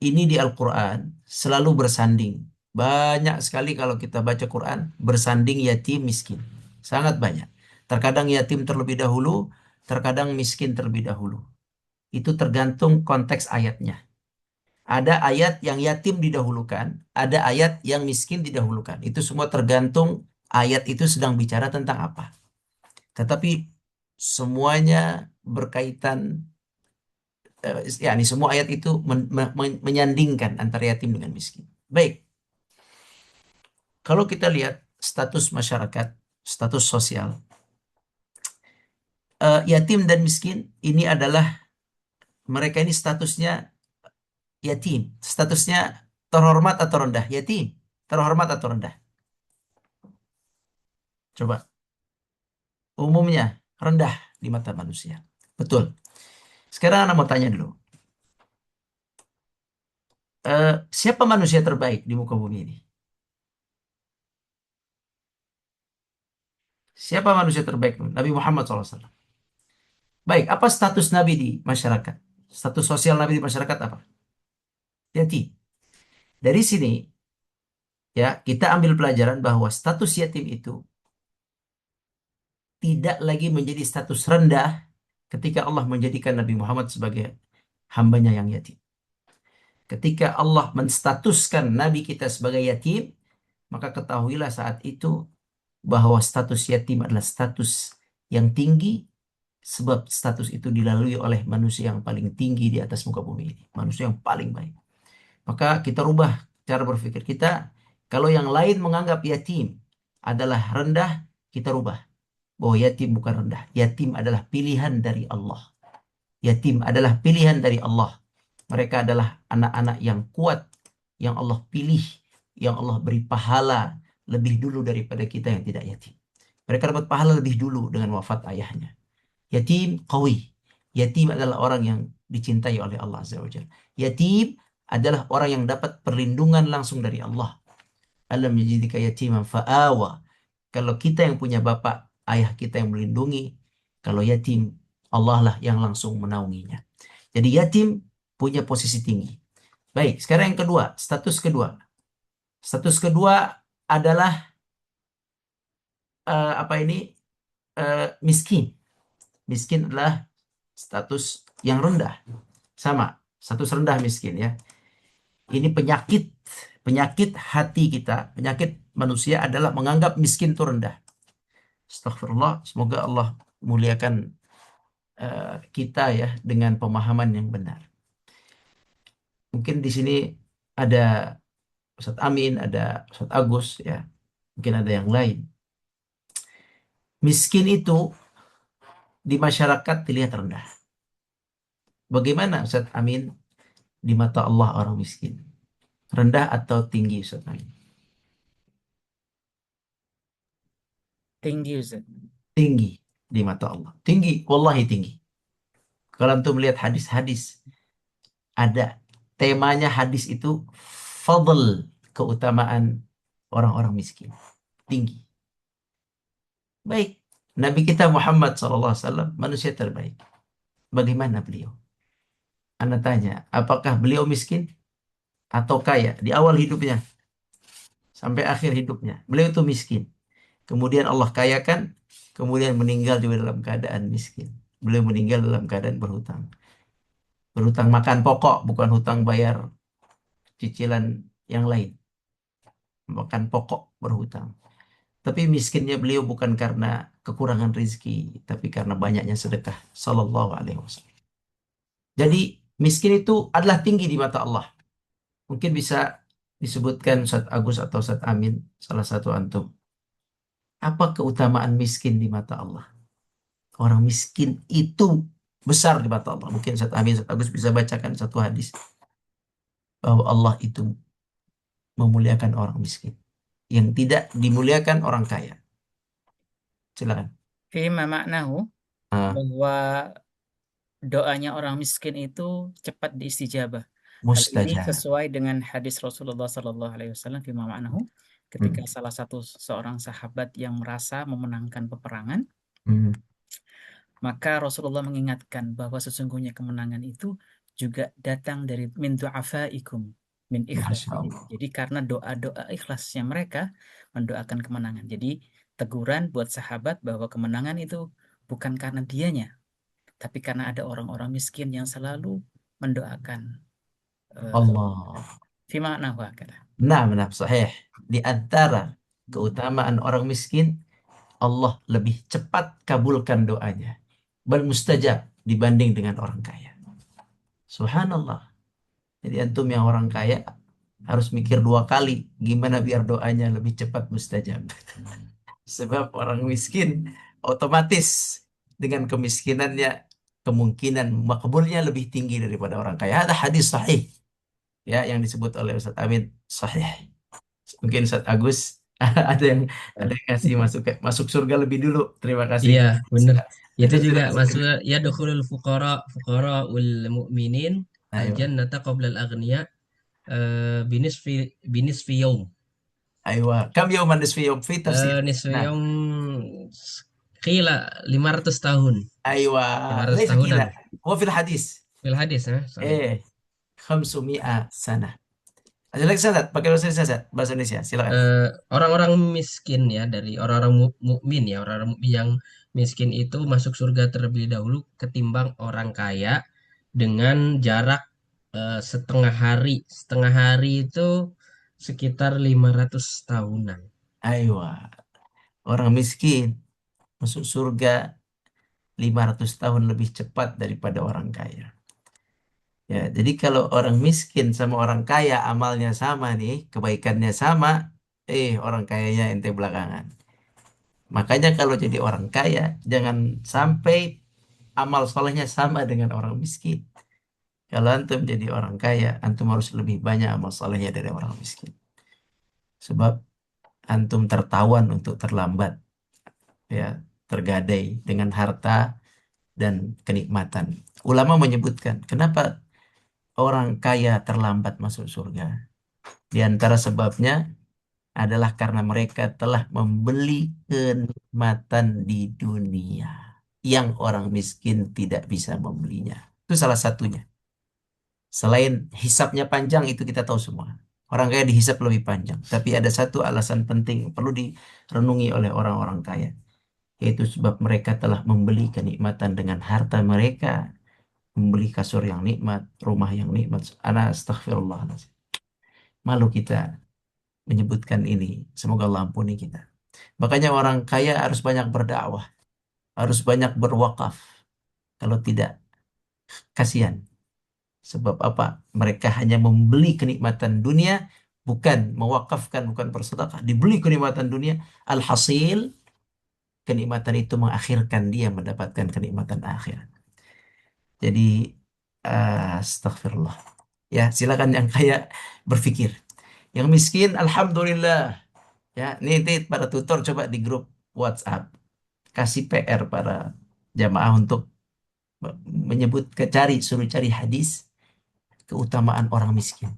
ini di Al-Quran selalu bersanding. Banyak sekali kalau kita baca Quran bersanding yatim miskin. Sangat banyak. Terkadang yatim terlebih dahulu, terkadang miskin terlebih dahulu. Itu tergantung konteks ayatnya. Ada ayat yang yatim didahulukan, ada ayat yang miskin didahulukan. Itu semua tergantung ayat itu sedang bicara tentang apa. Tetapi semuanya berkaitan, ini semua ayat itu menyandingkan antara yatim dengan miskin. Baik, kalau kita lihat status masyarakat, status sosial, yatim dan miskin ini adalah mereka ini statusnya yatim. Statusnya terhormat atau rendah? Yatim. Terhormat atau rendah? Coba. Umumnya rendah di mata manusia. Betul. Sekarang Anda mau tanya dulu. Siapa manusia terbaik di muka bumi ini? Siapa manusia terbaik? Nabi Muhammad SAW. Baik, apa status Nabi di masyarakat? Status sosial Nabi di masyarakat apa? Yatim. Dari sini ya kita ambil pelajaran bahwa status yatim itu tidak lagi menjadi status rendah ketika Allah menjadikan Nabi Muhammad sebagai hambanya yang yatim. Ketika Allah menstatuskan Nabi kita sebagai yatim, maka ketahuilah saat itu bahwa status yatim adalah status yang tinggi, sebab status itu dilalui oleh manusia yang paling tinggi di atas muka bumi ini. Manusia yang paling baik. Maka kita rubah cara berpikir kita. Kalau yang lain menganggap yatim adalah rendah, kita rubah. Bahwa yatim bukan rendah. Yatim adalah pilihan dari Allah. Yatim adalah pilihan dari Allah. Mereka adalah anak-anak yang kuat, yang Allah pilih, yang Allah beri pahala lebih dulu daripada kita yang tidak yatim. Mereka dapat pahala lebih dulu dengan wafat ayahnya. Yatim qawi. Yatim adalah orang yang dicintai oleh Allah Azza wa Jalla. Yatim adalah orang yang dapat perlindungan langsung dari Allah. Alam yajidika yatiman fa'awa. Kalau kita yang punya bapak, ayah kita yang melindungi. Kalau yatim, Allah lah yang langsung menaunginya. Jadi yatim punya posisi tinggi. Baik, sekarang yang kedua, status kedua. Status kedua adalah apa ini? Miskin. Miskin adalah status yang rendah. Sama, status rendah miskin ya. Ini penyakit, penyakit hati kita, penyakit manusia adalah menganggap miskin itu rendah. Astagfirullah, semoga Allah muliakan kita ya dengan pemahaman yang benar. Mungkin di sini ada Ustadz Amin, ada Ustadz Agus ya, mungkin ada yang lain. Miskin itu di masyarakat dilihat rendah. Bagaimana Ustadz Amin di mata Allah orang miskin? Rendah atau tinggi Ustadz Amin? Tinggi Ustaz. Tinggi di mata Allah. Tinggi, wallahi tinggi. Kalau antum melihat hadis-hadis, ada temanya hadis itu fadl, keutamaan orang-orang miskin. Tinggi. Baik, Nabi kita Muhammad SAW manusia terbaik. Bagaimana beliau? Anda tanya, apakah beliau miskin atau kaya di awal hidupnya sampai akhir hidupnya? Beliau itu miskin. Kemudian Allah kayakan, kemudian meninggal juga dalam keadaan miskin. Beliau meninggal dalam keadaan berhutang. Berhutang makan pokok, bukan hutang bayar cicilan yang lain. Makan pokok berhutang. Tapi miskinnya beliau bukan karena kekurangan rizki, tapi karena banyaknya sedekah. Sallallahu alaihi wasallam. Jadi miskin itu adalah tinggi di mata Allah. Mungkin bisa disebutkan Ustaz Agus atau Ustaz Amin, salah satu antum. Apa keutamaan miskin di mata Allah? Orang miskin itu besar di mata Allah. Mungkin Ustaz Amin, Ustaz Agus bisa bacakan satu hadis. Bahwa Allah itu memuliakan orang miskin. Yang tidak dimuliakan orang kaya. Silakan. Fima maknahu Ah, bahwa doanya orang miskin itu cepat diistijabah. Hal ini mustajab. sesuai dengan hadis Rasulullah Sallallahu Alaihi Wasallam fima maknahu ketika Hmm. salah satu seorang sahabat yang merasa memenangkan peperangan, Hmm. maka Rasulullah mengingatkan bahwa sesungguhnya kemenangan itu juga datang dari min du'afaikum min Masya ikhlasihim. Allah. Jadi karena doa-doa ikhlasnya mereka mendoakan kemenangan. Jadi teguran buat sahabat bahwa kemenangan itu bukan karena dianya, tapi karena ada orang-orang miskin yang selalu mendoakan. Allah. Fima nahwa kata. Nah, benar, sahih. Di antara keutamaan orang miskin, Allah lebih cepat kabulkan doanya. Bal mustajab dibanding dengan orang kaya. Subhanallah. Jadi antum yang orang kaya harus mikir dua kali gimana biar doanya lebih cepat mustajab. Sebab orang miskin otomatis dengan kemiskinannya kemungkinan makbulnya lebih tinggi daripada orang kaya. Ada hadis sahih ya yang disebut oleh Ustaz Amin sahih. Mungkin Ustaz Agus ada yang kasih masuk surga lebih dulu. Terima kasih. Iya, bener. Itu juga Silakan, masuk silakan. ya dukhulul fuqara ul mu'minin al Ayo, jannata qabla al aghniya binisfi yaum. ayo. Kam yauman nisfi yaum fi tafsir. Nisfi Nah, yaum qila 500 tahun. ayo. 500 Laisa tahunan. kila. Wa fil hadis. Fil hadis ya, sahih. 500 sana. Ada lagi Ustaz? Pakai bahasa Indonesia, Ustaz? Bahasa Indonesia, silakan. Orang-orang miskin ya, dari orang-orang mukmin ya, orang-orang mukmin yang miskin itu masuk surga terlebih dahulu ketimbang orang kaya dengan jarak setengah hari. Setengah hari itu sekitar 500 tahunan. Ayo. Orang miskin masuk surga 500 tahun lebih cepat daripada orang kaya. Ya, jadi kalau orang miskin sama orang kaya amalnya sama nih, kebaikannya sama, orang kayanya ente belakangan. Makanya kalau jadi orang kaya, jangan sampai amal solehnya sama dengan orang miskin. Kalau antum jadi orang kaya, antum harus lebih banyak amal solehnya dari orang miskin. Sebab antum tertawan untuk terlambat, ya, tergadai dengan harta dan kenikmatan. Ulama menyebutkan, kenapa orang kaya terlambat masuk surga? Di antara sebabnya adalah karena mereka telah membeli kenikmatan di dunia yang orang miskin tidak bisa membelinya. Itu salah satunya. Selain hisapnya panjang, itu kita tahu semua. Orang kaya dihisap lebih panjang. Tapi ada satu alasan penting perlu direnungi oleh orang-orang kaya, yaitu sebab mereka telah membeli kenikmatan dengan harta mereka, membeli kasur yang nikmat, rumah yang nikmat. Ana astagfirullahaladzim. Malu kita menyebutkan ini. Semoga Allah ampuni kita. Makanya orang kaya harus banyak berdakwah, harus banyak berwakaf. Kalau tidak, kasihan. Sebab apa? Mereka hanya membeli kenikmatan dunia, bukan mewakafkan, bukan bersedekah. Dibeli kenikmatan dunia, alhasil kenikmatan itu mengakhirkan dia mendapatkan kenikmatan akhirat. Jadi, astagfirullah. Ya, silakan yang kaya berpikir. Yang miskin, alhamdulillah. Ya, ini para tutor coba di grup WhatsApp kasih PR para jamaah untuk suruh cari hadis keutamaan orang miskin.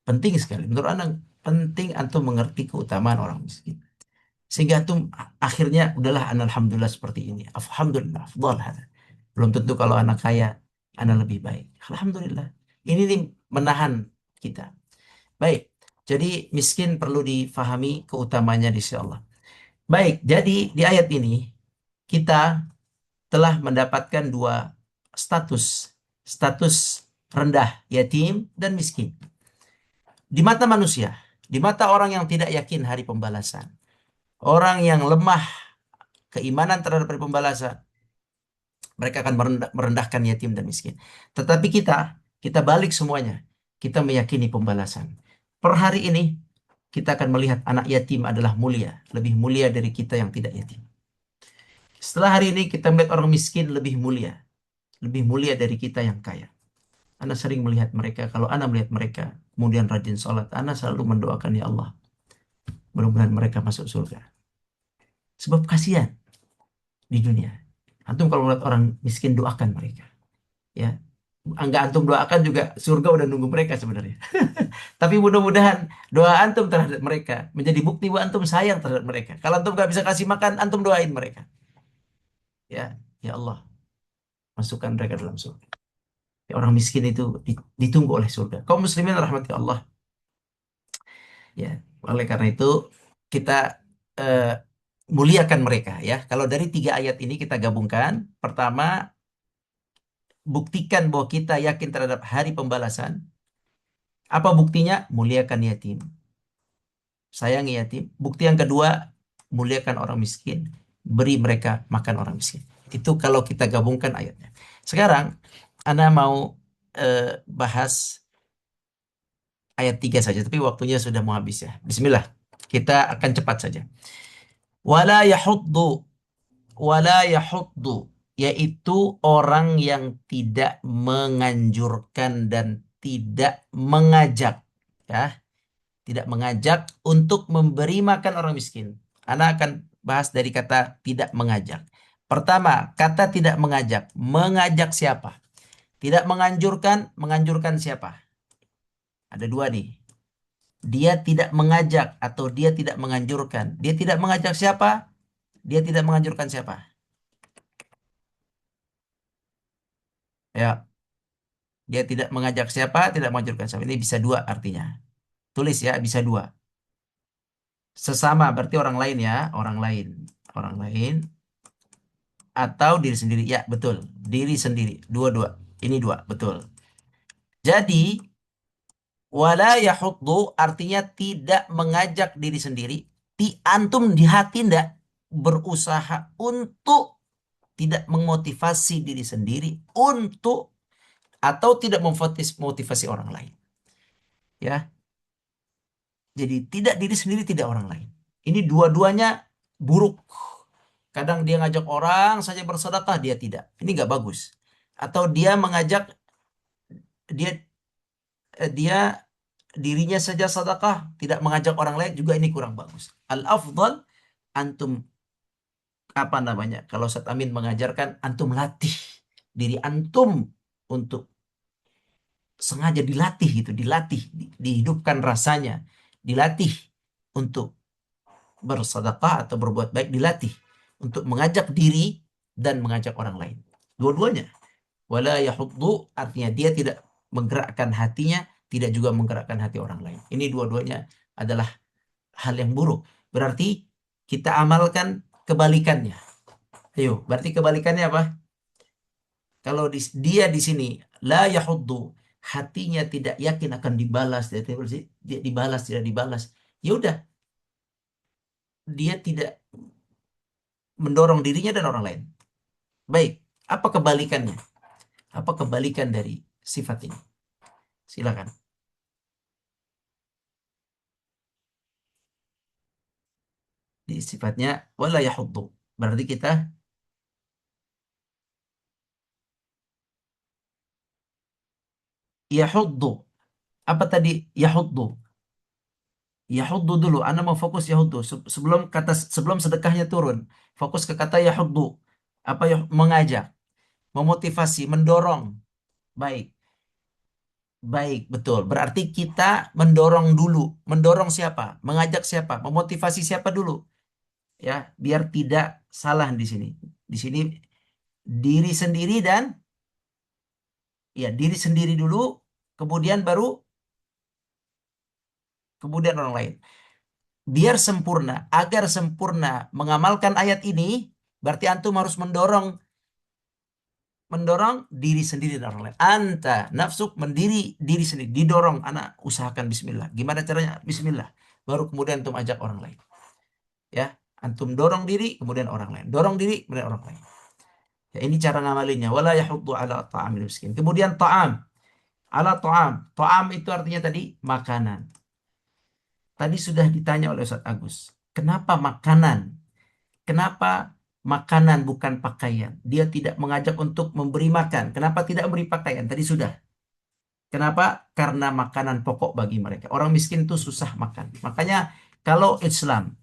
Penting sekali. Menurut anak penting antum mengerti keutamaan orang miskin. Sehingga antum akhirnya udahlah alhamdulillah seperti ini. Alhamdulillah, afdal hada. Belum tentu kalau anak kaya anak lebih baik. Alhamdulillah. Ini nih menahan kita. Baik. Jadi miskin perlu difahami keutamanya di sisi Allah. Baik, jadi di ayat ini kita telah mendapatkan dua status. Status rendah, yatim, dan miskin. Di mata manusia, di mata orang yang tidak yakin hari pembalasan, orang yang lemah keimanan terhadap hari pembalasan, mereka akan merendahkan yatim dan miskin. Tetapi kita balik semuanya. Kita meyakini pembalasan. Per hari ini, kita akan melihat anak yatim adalah mulia. Lebih mulia dari kita yang tidak yatim. Setelah hari ini, kita melihat orang miskin lebih mulia. Lebih mulia dari kita yang kaya. Ana sering melihat mereka. Kalau Ana melihat mereka, kemudian rajin sholat, Ana selalu mendoakan, ya Allah, mudah-mudahan mereka masuk surga. Sebab kasihan di dunia. Antum kalau melihat orang miskin, doakan mereka. Ya, enggak antum doakan juga surga udah nunggu mereka sebenarnya. Tapi mudah-mudahan doa antum terhadap mereka menjadi bukti bahwa antum sayang terhadap mereka. Kalau antum nggak bisa kasih makan, antum doain mereka. Ya, ya Allah, masukkan mereka dalam surga. Ya, orang miskin itu ditunggu oleh surga. Kaum muslimin rahmati Allah. Ya, oleh karena itu kita eh, muliakan mereka ya. Kalau dari 3 ayat ini kita gabungkan, pertama, buktikan bahwa kita yakin terhadap hari pembalasan. Apa buktinya? Muliakan yatim. Sayangi yatim. Bukti yang kedua, muliakan orang miskin. Beri mereka makan orang miskin. Itu kalau kita gabungkan ayatnya. Sekarang, Anda mau bahas ayat 3 saja. Tapi waktunya sudah mau habis ya. Bismillah. Kita akan cepat saja. Wala yahuddu. Wala yahuddu. Yaitu orang yang tidak menganjurkan dan tidak mengajak, ya, tidak mengajak untuk memberi makan orang miskin. Ana akan bahas dari kata tidak mengajak. Pertama, kata tidak mengajak. Mengajak siapa? Tidak menganjurkan, menganjurkan siapa? Ada dua nih. Dia tidak mengajak atau dia tidak menganjurkan. Dia tidak mengajak siapa? Dia tidak menganjurkan siapa? Ya, dia tidak mengajak siapa, tidak menganjurkan siapa. Ini bisa dua artinya. Tulis ya, bisa dua. Sesama berarti orang lain ya, orang lain. Orang lain atau diri sendiri. Ya, betul. Diri sendiri. Dua-dua. Ini dua, betul. Jadi, wala yahuddu artinya tidak mengajak diri sendiri. Antum di hati ndak berusaha untuk tidak memotivasi diri sendiri untuk atau tidak memotivasi orang lain. Ya. Jadi tidak diri sendiri, tidak orang lain. Ini dua-duanya buruk. Kadang dia ngajak orang saja bersedekah, dia tidak. Ini nggak bagus. Atau dia mengajak dia dirinya saja sedekah, tidak mengajak orang lain juga ini kurang bagus. Al afdal antum apa namanya? Kalau Ustaz Amin mengajarkan antum latih diri antum untuk sengaja dilatih gitu, dilatih, dihidupkan rasanya, dilatih untuk bersedekah atau berbuat baik, dilatih untuk mengajak diri dan mengajak orang lain. Dua-duanya. Wala yahuddu artinya dia tidak menggerakkan hatinya, tidak juga menggerakkan hati orang lain. Ini dua-duanya adalah hal yang buruk. Berarti kita amalkan kebalikannya. Ayo, berarti kebalikannya apa? Kalau dia di sini la yahuddu, hatinya tidak yakin akan dibalas, tidak dibalas, tidak dibalas. Ya udah, dia tidak mendorong dirinya dan orang lain. Baik, apa kebalikannya? Apa kebalikan dari sifat ini? Silakan. Di sifatnya wala yahuddu. Berarti kita yahuddu. Apa tadi yahuddu? Yahuddu dulu. Anda mau fokus yahuddu sebelum sedekahnya turun. Fokus ke kata yahuddu. Apa ya? Mengajak, memotivasi, mendorong. Baik. Baik, betul. Berarti kita mendorong dulu. Mendorong siapa? Mengajak siapa? Memotivasi siapa dulu? Ya, biar tidak salah di sini. Di sini diri sendiri dan ya diri sendiri dulu, kemudian orang lain. Biar sempurna, agar sempurna mengamalkan ayat ini, berarti antum harus mendorong diri sendiri dan orang lain. Anta nafsuk diri sendiri, didorong. Anak usahakan bismillah. Gimana caranya? Bismillah. Baru kemudian antum ajak orang lain. Ya, antum dorong diri, kemudian orang lain. Dorong diri, kemudian orang lain. Ya, ini cara ngamalinnya. Wala yahuddu ala ta'amil miskin. Kemudian ta'am. Ala ta'am. Ta'am itu artinya tadi makanan. Tadi sudah ditanya oleh Ustaz Agus. Kenapa makanan? Kenapa makanan bukan pakaian? Dia tidak mengajak untuk memberi makan. Kenapa tidak memberi pakaian? Tadi sudah. Kenapa? Karena makanan pokok bagi mereka. Orang miskin itu susah makan. Makanya kalau Islam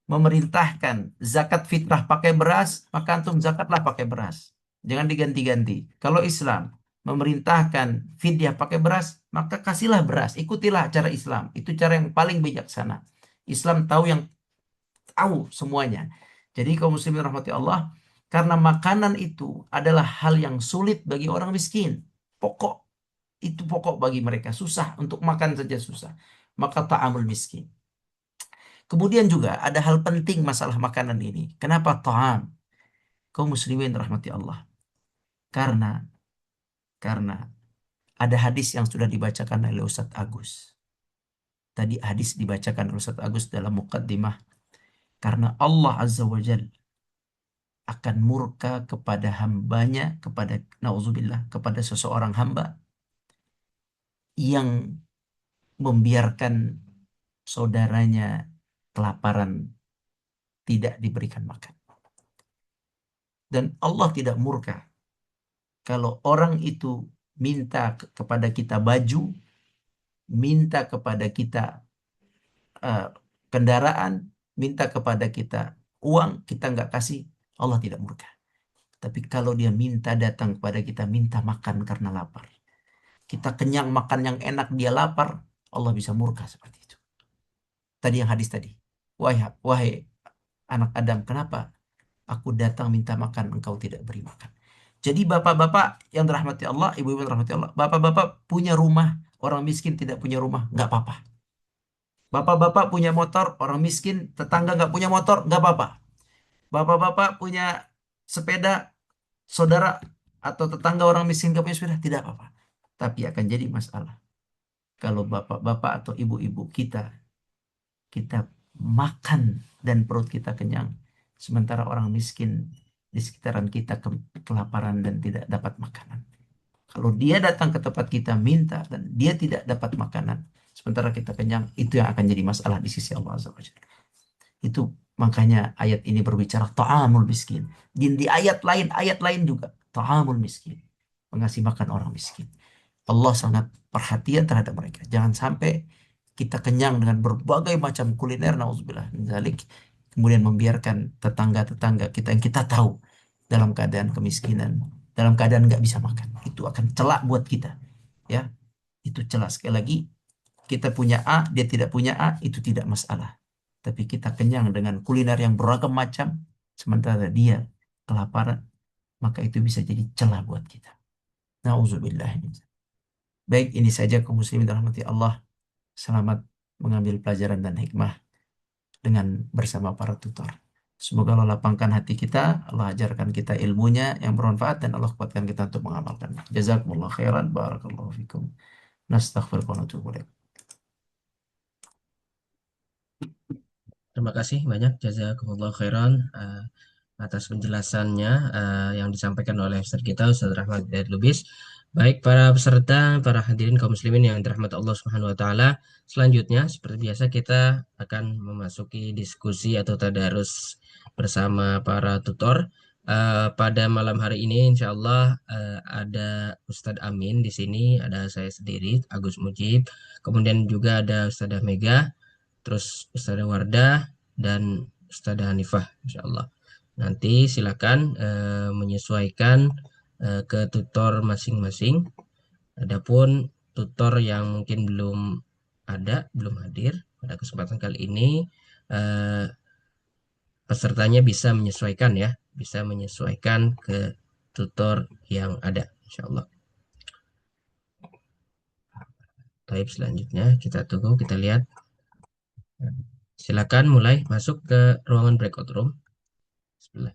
memerintahkan zakat fitrah pakai beras, maka antum zakatlah pakai beras. Jangan diganti-ganti. Kalau Islam memerintahkan fidyah pakai beras, maka kasihlah beras. Ikutilah cara Islam. Itu cara yang paling bijaksana. Islam tahu semuanya. Jadi kaum muslimin rahmati Allah, karena makanan itu adalah hal yang sulit bagi orang miskin. Pokok, itu pokok bagi mereka. Susah, untuk makan saja susah. Maka ta'amul miskin. Kemudian juga ada hal penting masalah makanan ini. Kenapa ta'am? Kaum muslimin rahmati Allah. Karena ada hadis yang sudah dibacakan oleh Ustadz Agus. Tadi hadis dibacakan oleh Ustadz Agus dalam muqaddimah. Karena Allah Azza wa Jal akan murka kepada hambanya, na'udzubillah, kepada seseorang hamba yang membiarkan saudaranya kelaparan, tidak diberikan makan. Dan Allah tidak murka kalau orang itu minta kepada kita baju, minta kepada kita eh, kendaraan, minta kepada kita uang, kita nggak kasih, Allah tidak murka. Tapi kalau dia minta datang kepada kita, minta makan karena lapar. Kita kenyang makan yang enak, dia lapar, Allah bisa murka seperti itu. Tadi yang hadis tadi. Wahai anak Adam, kenapa aku datang minta makan, engkau tidak beri makan? Jadi bapak-bapak yang dirahmati Allah, ibu-ibu yang dirahmati Allah, bapak-bapak punya rumah, orang miskin tidak punya rumah, nggak apa-apa. Bapak-bapak punya motor, orang miskin, tetangga nggak punya motor, nggak apa-apa. Bapak-bapak punya sepeda, saudara atau tetangga orang miskin nggak punya sepeda, tidak apa-apa. Tapi akan jadi masalah kalau bapak-bapak atau ibu-ibu kita makan dan perut kita kenyang, sementara orang miskin di sekitaran kita kelaparan dan tidak dapat makanan. Kalau dia datang ke tempat kita minta dan dia tidak dapat makanan, sementara kita kenyang, itu yang akan jadi masalah di sisi Allah Azza wa Jalla. Itu makanya ayat ini berbicara ta'amul miskin. Di ayat lain juga ta'amul miskin. Mengasih makan orang miskin. Allah sangat perhatian terhadap mereka. Jangan sampai kita kenyang dengan berbagai macam kuliner, nauzubillah min dzalik, kemudian membiarkan tetangga-tetangga kita yang kita tahu dalam keadaan kemiskinan, dalam keadaan nggak bisa makan. Itu akan celak buat kita. Ya, itu celak. Sekali lagi, kita punya A, dia tidak punya A, itu tidak masalah. Tapi kita kenyang dengan kuliner yang beragam macam, sementara dia kelaparan, maka itu bisa jadi celah buat kita. Nauzubillah. Baik, ini saja kaum muslimin rahmati Allah. Selamat mengambil pelajaran dan hikmah dengan bersama para tutor. Semoga Allah lapangkan hati kita, Allah ajarkan kita ilmunya yang bermanfaat, dan Allah kuatkan kita untuk mengamalkan. Jazakumullah khairan, barakallahu fikum. Nastaghfirullah wa natubu ilaih. Terima kasih banyak jazakumullah khairan atas penjelasannya yang disampaikan oleh Ustaz kita Ustaz Rahmat Hidayat Lubis. Baik para peserta, para hadirin kaum muslimin yang dirahmati Allah Subhanahu wa taala. Selanjutnya seperti biasa kita akan memasuki diskusi atau tadarus bersama para tutor. Pada malam hari ini insya Allah ada Ustadz Amin di sini, ada saya sendiri Agus Mujib, kemudian juga ada Ustadzah Mega, terus Ustadzah Wardah dan Ustadzah Hanifah insya Allah. Nanti silakan menyesuaikan ke tutor masing-masing. Adapun tutor yang mungkin belum hadir pada kesempatan kali ini, eh, pesertanya bisa menyesuaikan ya, bisa menyesuaikan ke tutor yang ada, insya Allah. Baik, selanjutnya kita tunggu, kita lihat. Silakan mulai masuk ke ruangan breakout room. Bismillah.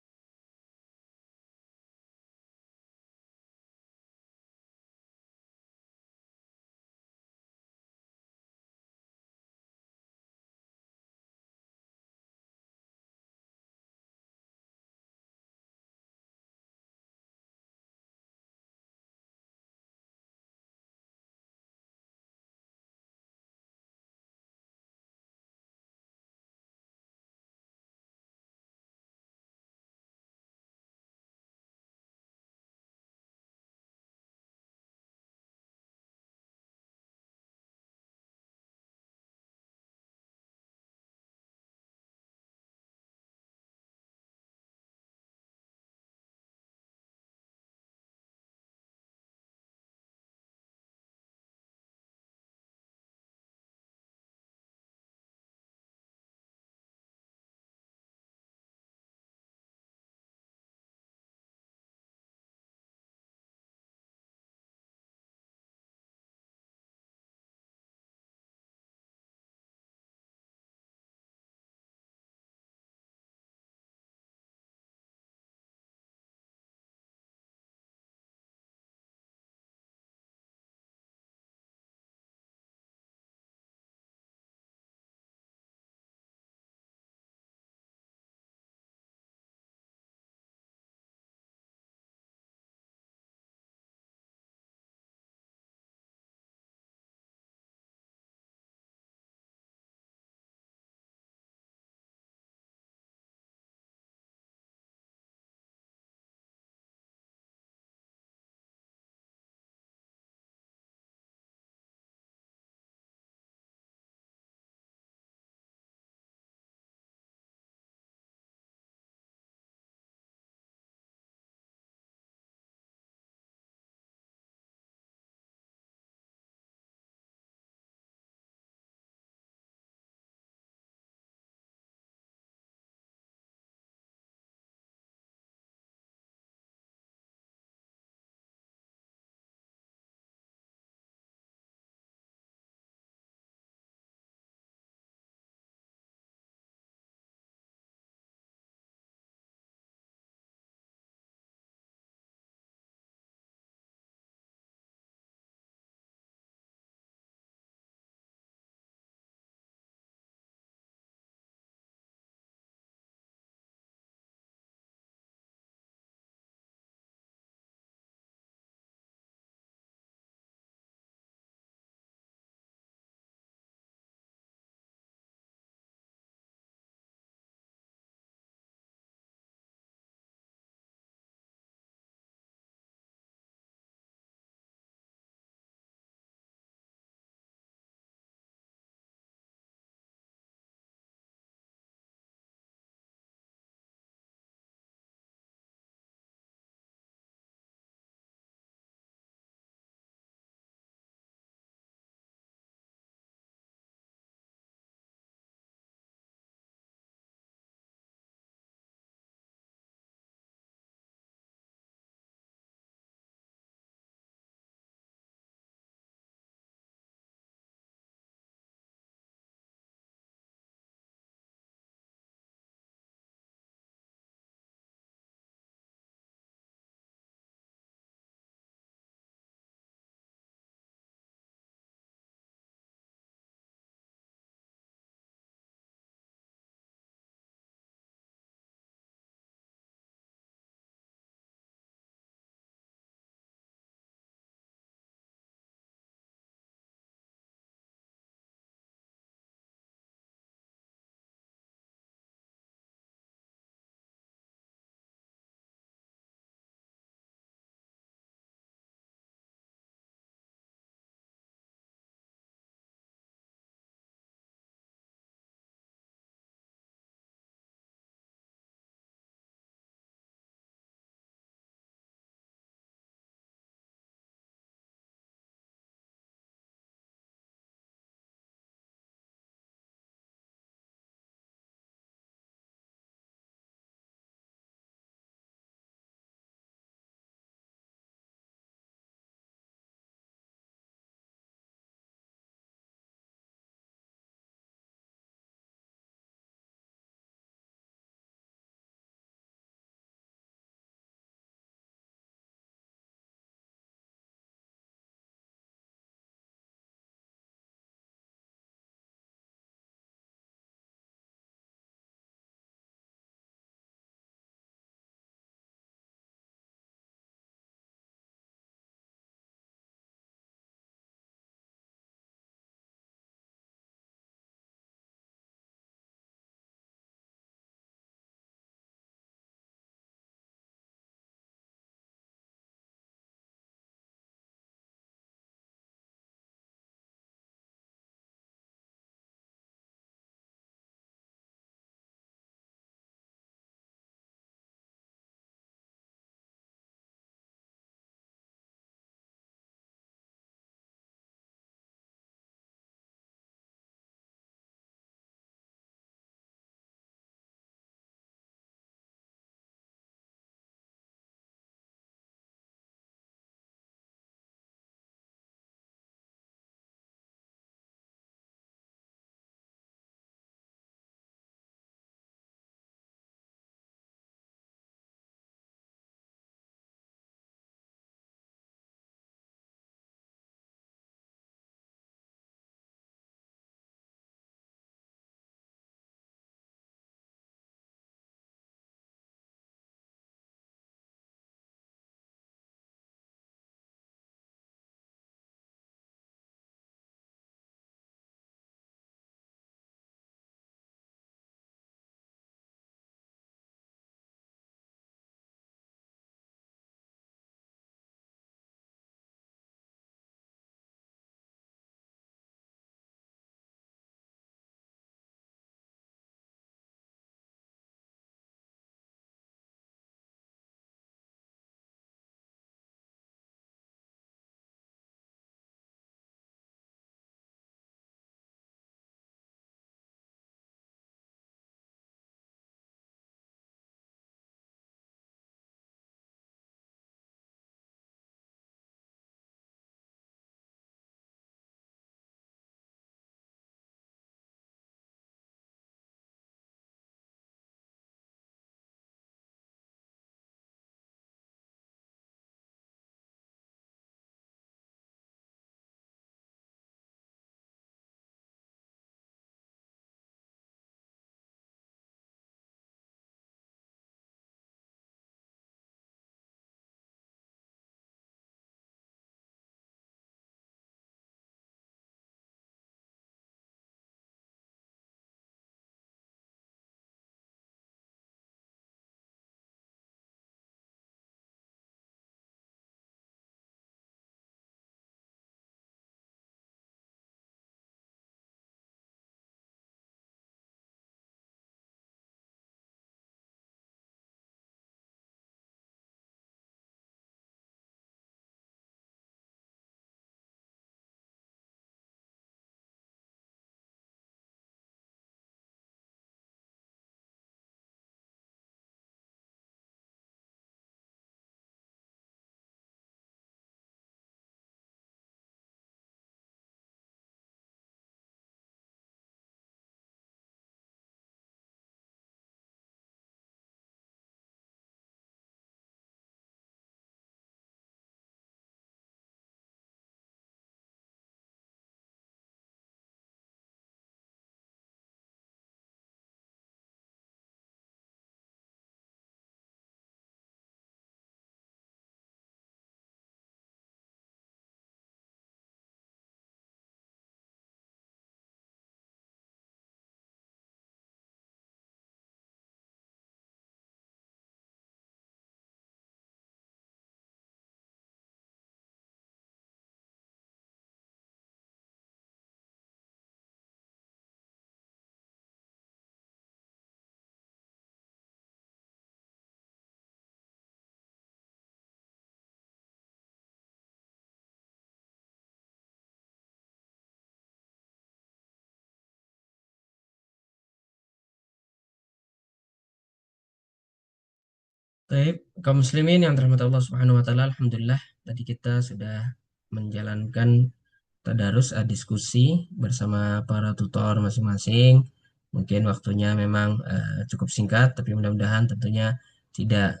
Baik, kaum muslimin yang dirahmati Allah Subhanahu wa taala, alhamdulillah tadi kita sudah menjalankan tadarus diskusi bersama para tutor masing-masing. Mungkin waktunya memang cukup singkat, tapi mudah-mudahan tentunya tidak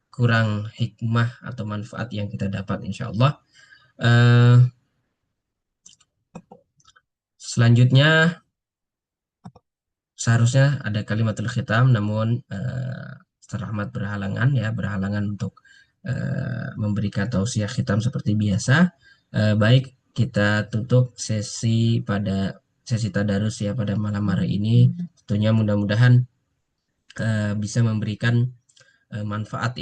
kurang hikmah atau manfaat yang kita dapat insya Allah. Eh, Selanjutnya seharusnya ada kalimatul khitam, namun Ustaz Rahmat berhalangan untuk memberikan tausiah khitam seperti biasa. Baik, kita tutup sesi tadarus ya pada malam hari ini. Tentunya mudah-mudahan bisa memberikan manfaat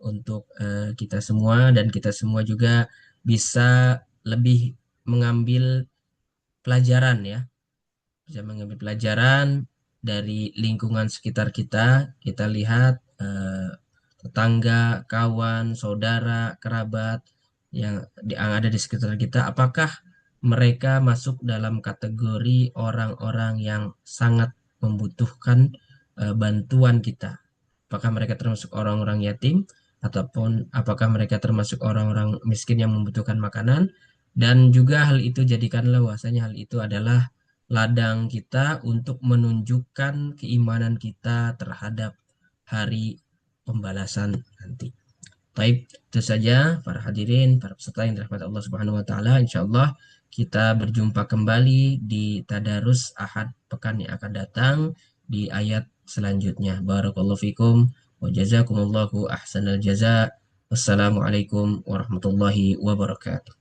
untuk kita semua, dan kita semua juga bisa lebih mengambil pelajaran ya, bisa mengambil pelajaran dari lingkungan sekitar kita. Kita lihat tetangga, kawan, saudara, kerabat yang ada di sekitar kita, apakah mereka masuk dalam kategori orang-orang yang sangat membutuhkan bantuan kita. Apakah mereka termasuk orang-orang yatim, ataupun apakah mereka termasuk orang-orang miskin yang membutuhkan makanan. Dan juga hal itu jadikanlah bahwasanya hal itu adalah ladang kita untuk menunjukkan keimanan kita terhadap hari pembalasan nanti. Baik, itu saja para hadirin, para peserta yang dirahmati Allah Subhanahu wa taala. Insyaallah kita berjumpa kembali di tadarus Ahad pekan yang akan datang di ayat selanjutnya. Barakallahu fikum wa jazakumullahu ahsanal jaza. Wassalamualaikum warahmatullahi wabarakatuh.